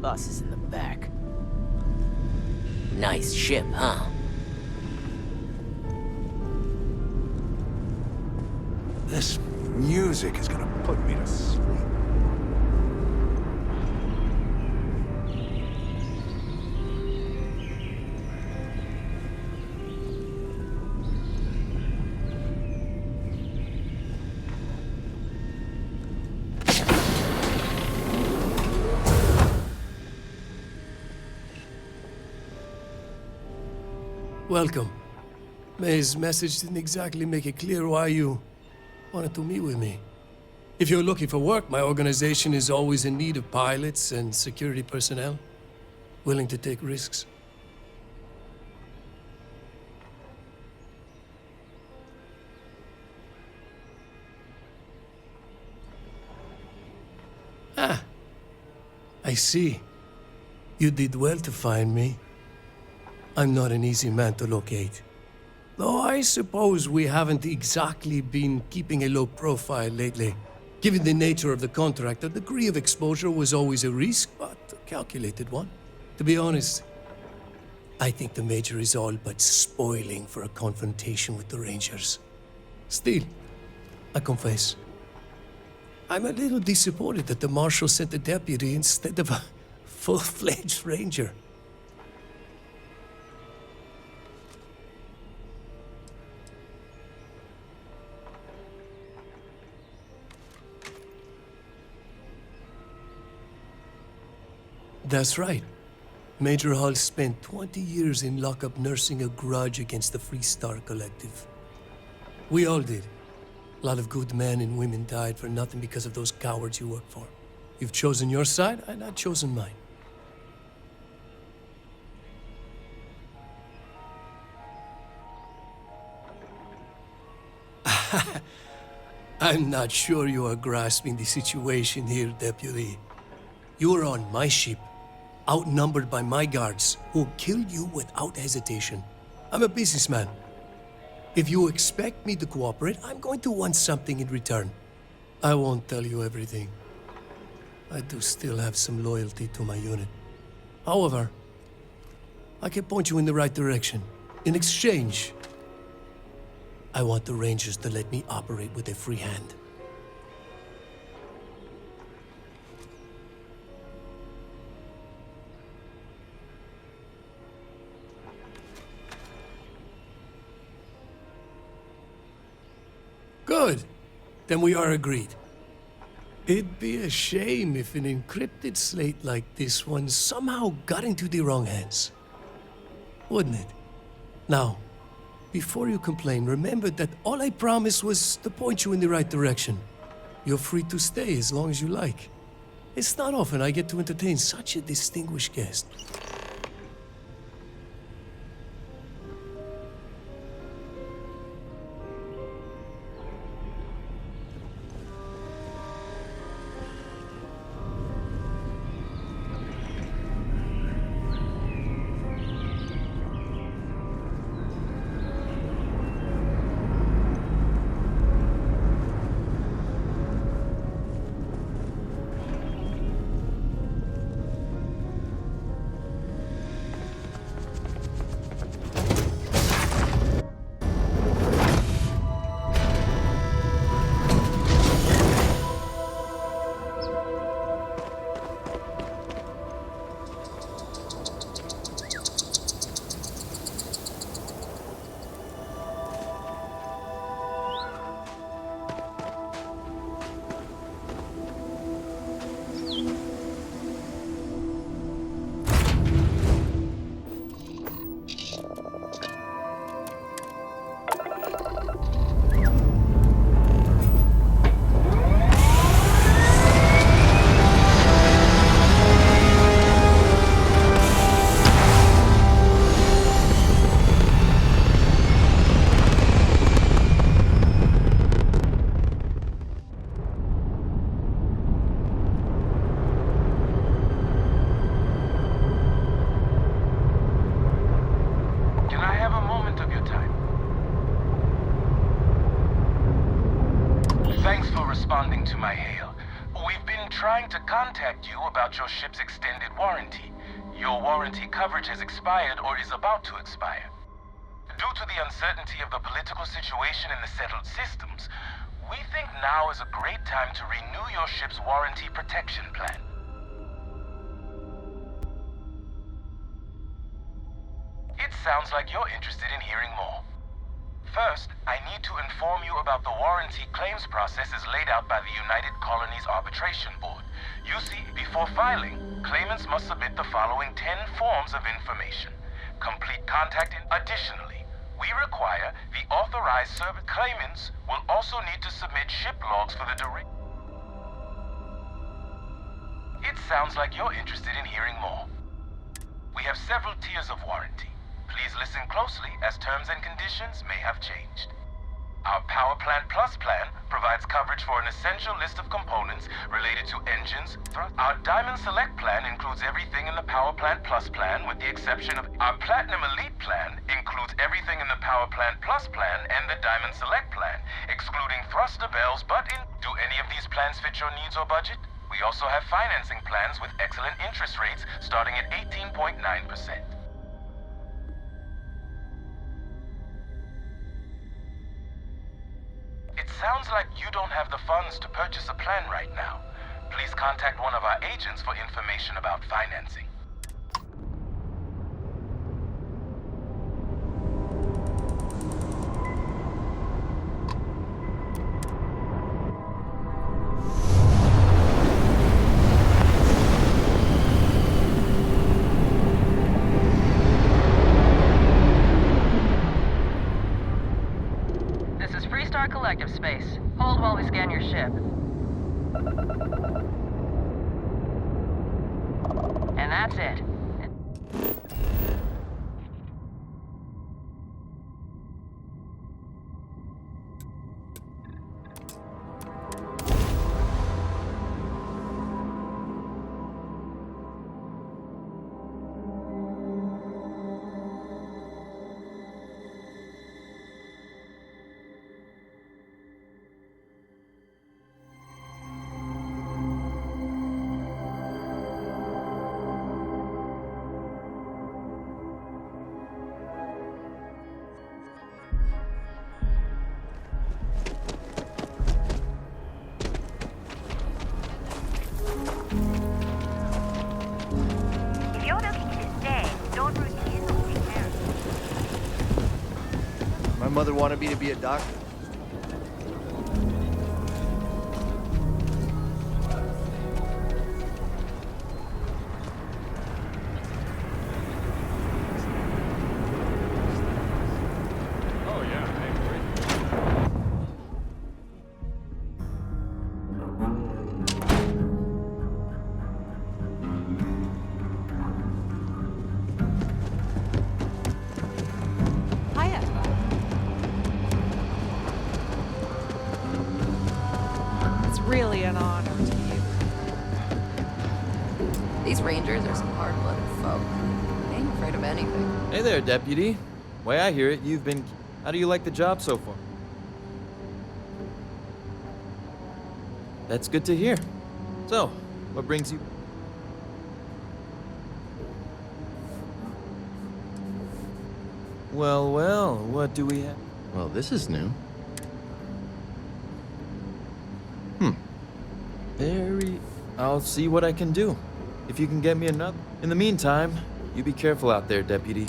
Boss is in the back. Nice ship, huh? This music is gonna put me to sleep. Welcome. May's message didn't exactly make it clear why you wanted to meet with me. If you're looking for work, my organization is always in need of pilots and security personnel, willing to take risks. Ah, I see. You did well to find me. I'm not an easy man to locate. Though I suppose we haven't exactly been keeping a low profile lately. Given the nature of the contract, a degree of exposure was always a risk, but a calculated one. To be honest, I think the Major is all but spoiling for a confrontation with the Rangers. Still, I confess, I'm a little disappointed that the Marshal sent a deputy instead of a full-fledged Ranger. That's right. Major Hall spent 20 years in lockup nursing a grudge against the Free Star Collective. We all did. A lot of good men and women died for nothing because of those cowards you work for. You've chosen your side, and I've chosen mine. I'm not sure you are grasping the situation here, Deputy. You're on my ship. outnumbered by my guards, who'll kill you without hesitation. I'm a businessman. If you expect me to cooperate, I'm going to want something in return. I won't tell you everything. I do still have some loyalty to my unit. However, I can point you in the right direction. In exchange, I want the Rangers to let me operate with a free hand. Good. Then we are agreed. It'd be a shame if an encrypted slate like this one somehow got into the wrong hands. Wouldn't it? Now, before you complain, remember that all I promised was to point you in the right direction. You're free to stay as long as you like. It's not often I get to entertain such a distinguished guest. responding to my hail. We've been trying to contact you about your ship's extended warranty. Your warranty coverage has expired or is about to expire. Due to the uncertainty of the political situation in the settled systems, we think now is a great time to renew your ship's warranty protection plan. It sounds like you're interested in hearing more. First, I need to inform you about the warranty claims process as laid out by the United Colonies Arbitration Board. You see, before filing, claimants must submit the following 10 forms of information. Complete contact. Additionally, we require the authorized service. Claimants will also need to submit ship logs for the duration. It sounds like you're interested in hearing more. We have several tiers of warranty. Please listen closely as terms and conditions may have changed. Our Power Plant Plus plan provides coverage for an essential list of components related to engines, thrust. Our Diamond Select plan includes everything in the Power Plant Plus plan with the exception of our Platinum Elite plan includes everything in the Power Plant Plus plan and the Diamond Select plan, excluding thruster bells, but do any of these plans fit your needs or budget? We also have financing plans with excellent interest rates starting at 18.9%. It sounds like you don't have the funds to purchase a plan right now. Please contact one of our agents for information about financing. Collective space. Hold while we scan your ship. And that's it. My mother wanted me to be a doctor. Really an honor to you. These rangers are some hard-blooded folk. They ain't afraid of anything. Hey there, Deputy. Way I hear it, you've been... How do you like the job so far? That's good to hear. So, what brings you... Well, what do we have? Well, this is new. I'll see what I can do. If you can get me another. In the meantime, you be careful out there, Deputy.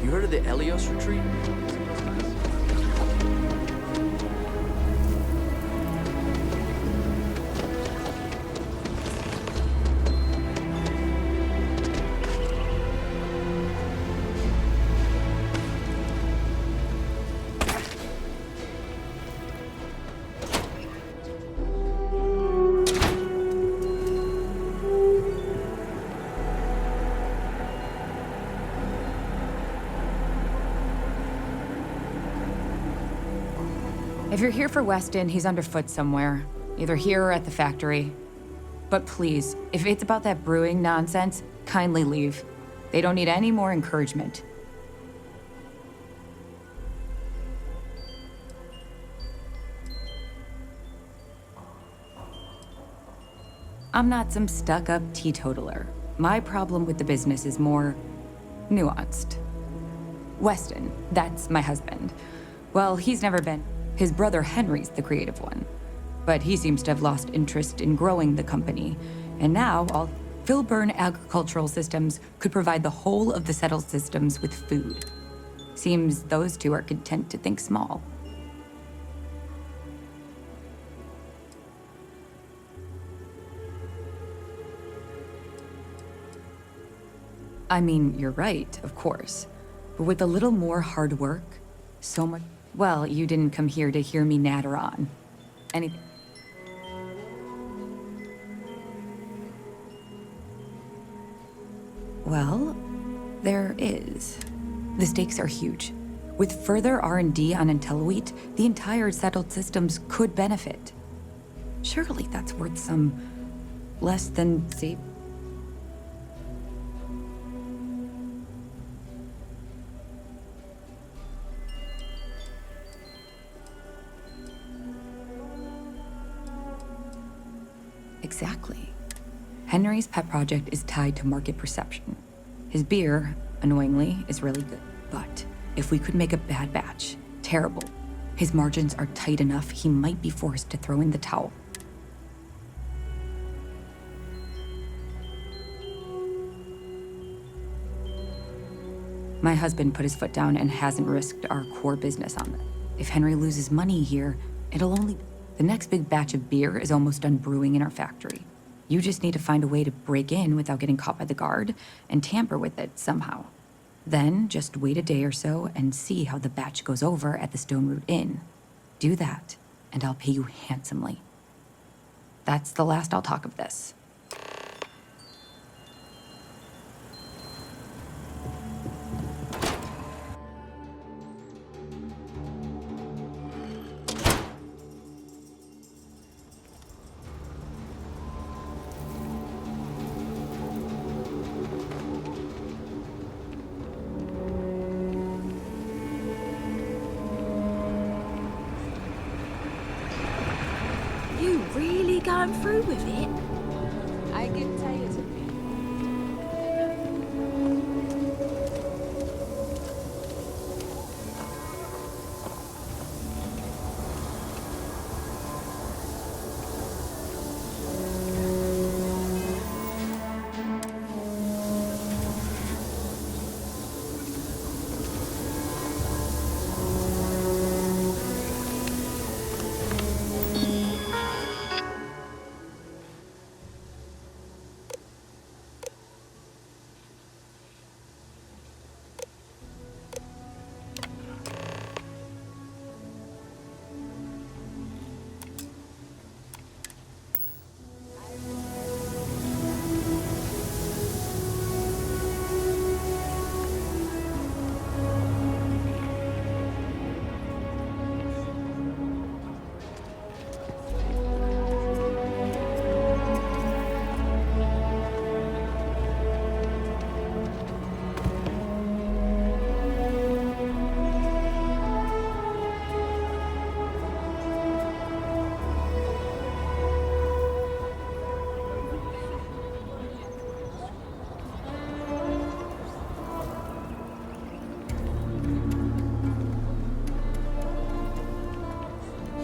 You heard of the Helios retreat? If you're here for Weston, he's underfoot somewhere. Either here or at the factory. But please, if it's about that brewing nonsense, kindly leave. They don't need any more encouragement. I'm not some stuck-up teetotaler. My problem with the business is more nuanced. Weston, that's my husband. Well, he's never been. His brother Henry's the creative one. But he seems to have lost interest in growing the company. And now, all Filburn agricultural systems could provide the whole of the settled systems with food. Seems those two are content to think small. I mean, you're right, of course. But with a little more hard work, so much... Well, you didn't come here to hear me natter on. Anything. Well, there is. The stakes are huge. With further R&D on IntelliWheat, the entire settled systems could benefit. Surely that's worth some less than, say... Exactly. Henry's pet project is tied to market perception. His beer, annoyingly, is really good. But if we could make a bad batch, terrible, his margins are tight enough he might be forced to throw in the towel. My husband put his foot down and hasn't risked our core business on it. If Henry loses money here, it'll only... The next big batch of beer is almost done brewing in our factory. You just need to find a way to break in without getting caught by the guard and tamper with it somehow. Then just wait a day or so and see how the batch goes over at the Stone Root Inn. Do that, and I'll pay you handsomely. That's the last I'll talk of this. You really going through with it? I can tell you to be.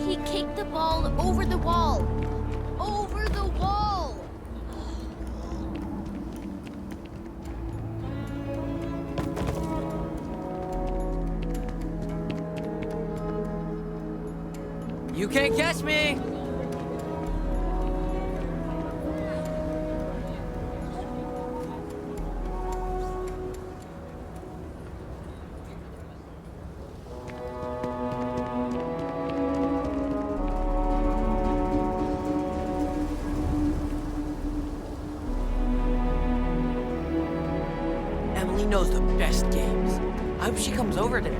He kicked the ball over the wall. Over the wall! You can't catch me! Emily knows the best games. I hope she comes over today.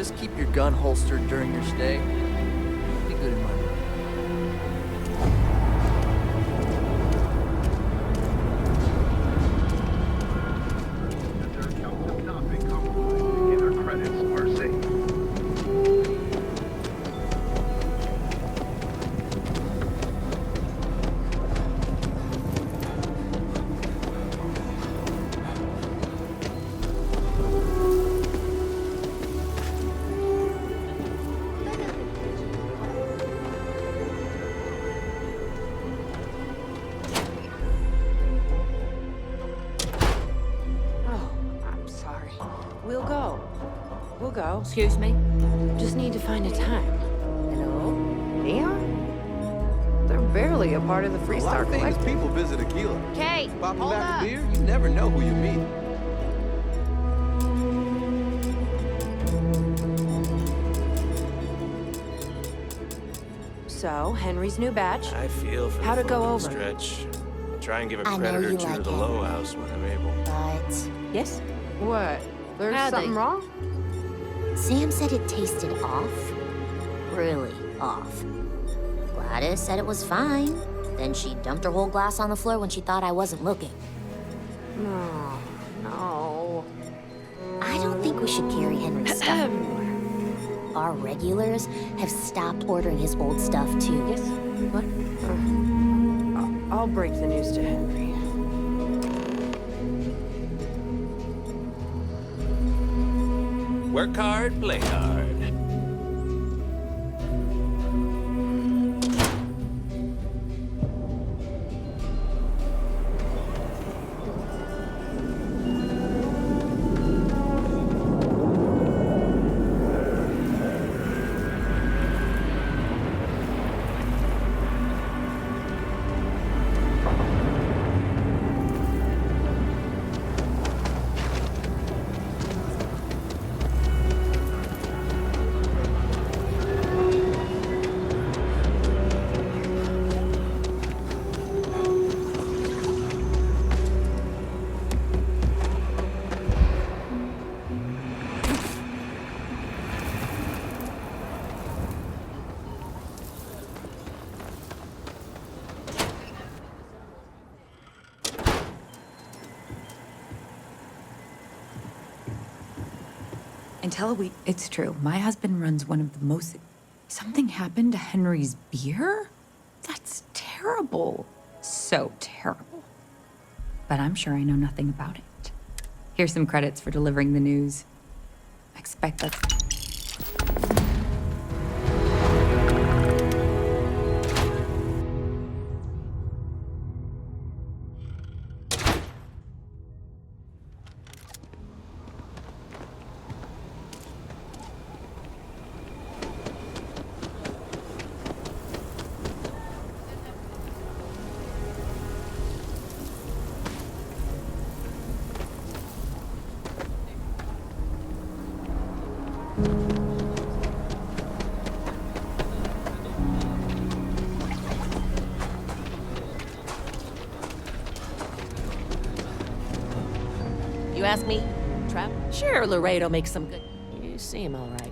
Just keep your gun holstered during your stay. Be good in my room. We'll go. Excuse me? Just need to find a time. Hello? Neon? They're barely a part of the Freestar A lot of famous Collective. people visit Aquila. Okay, Popping hold back up. a beer, you never know who you meet. So, Henry's new batch. I feel for How'd the it go folks over? in the stretch. I try and give a I know credit or you two like to the it. Low House when I'm able. But Yes? What? There's How'd something they- wrong? Sam said it tasted off. Really off. Gladys said it was fine. Then she dumped her whole glass on the floor when she thought I wasn't looking. No. I don't think we should carry Henry's stuff anymore. Our regulars have stopped ordering his old stuff too. Yes? What? I'll break the news to Henry. Work hard, play hard. It's true. My husband runs one of the most... Something happened to Henry's beer? That's terrible. So terrible. But I'm sure I know nothing about it. Here's some credits for delivering the news. I expect that's... You ask me? Trap? Sure, Laredo makes some good... You seem all right.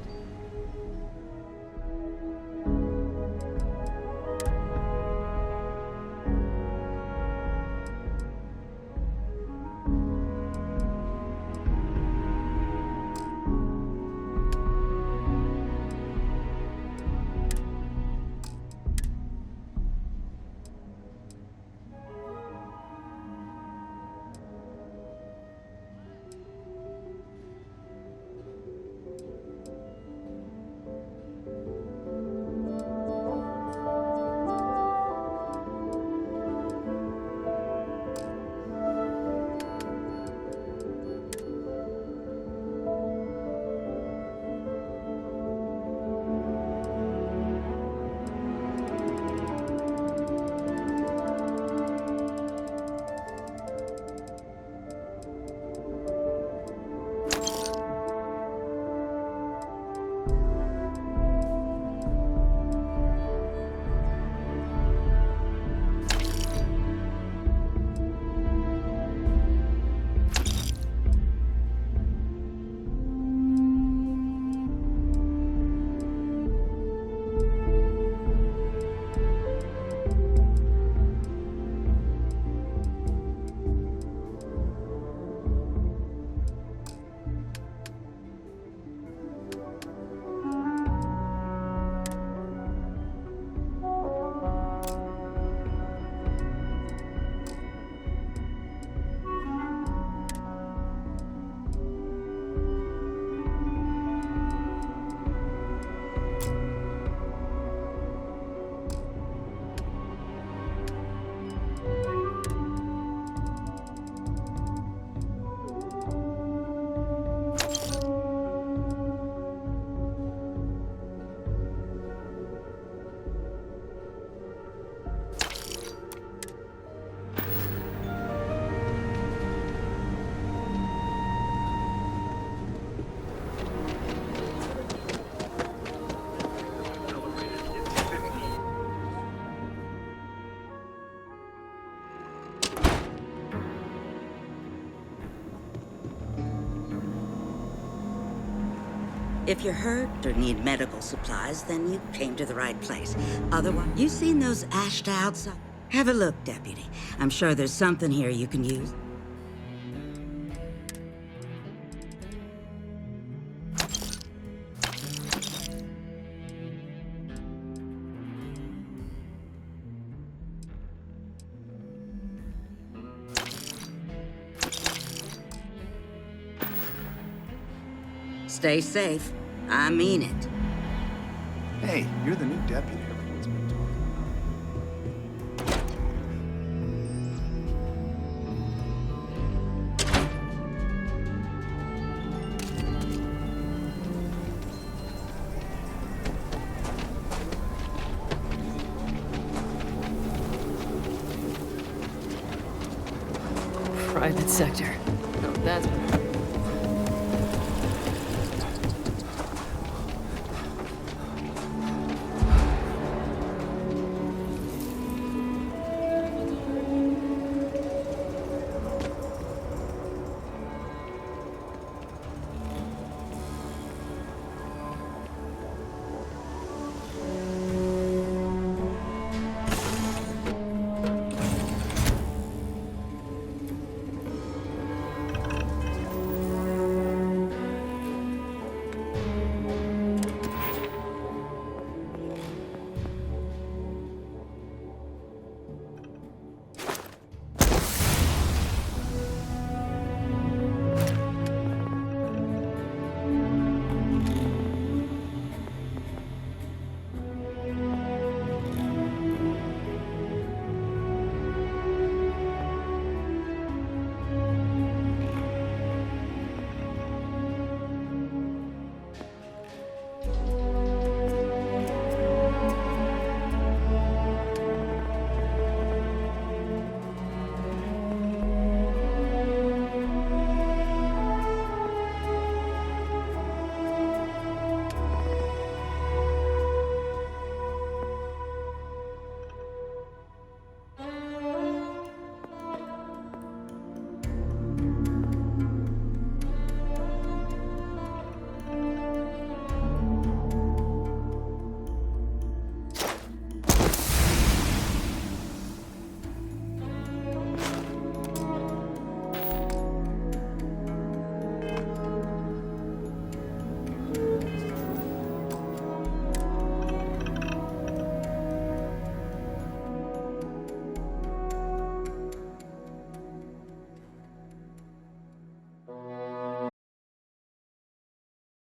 If you're hurt or need medical supplies, then you came to the right place. Otherwise, you seen those ashed outs? Have a look, Deputy. I'm sure there's something here you can use. Stay safe. I mean it. Hey, you're the new deputy everyone's been talking Private sector. Oh, that's what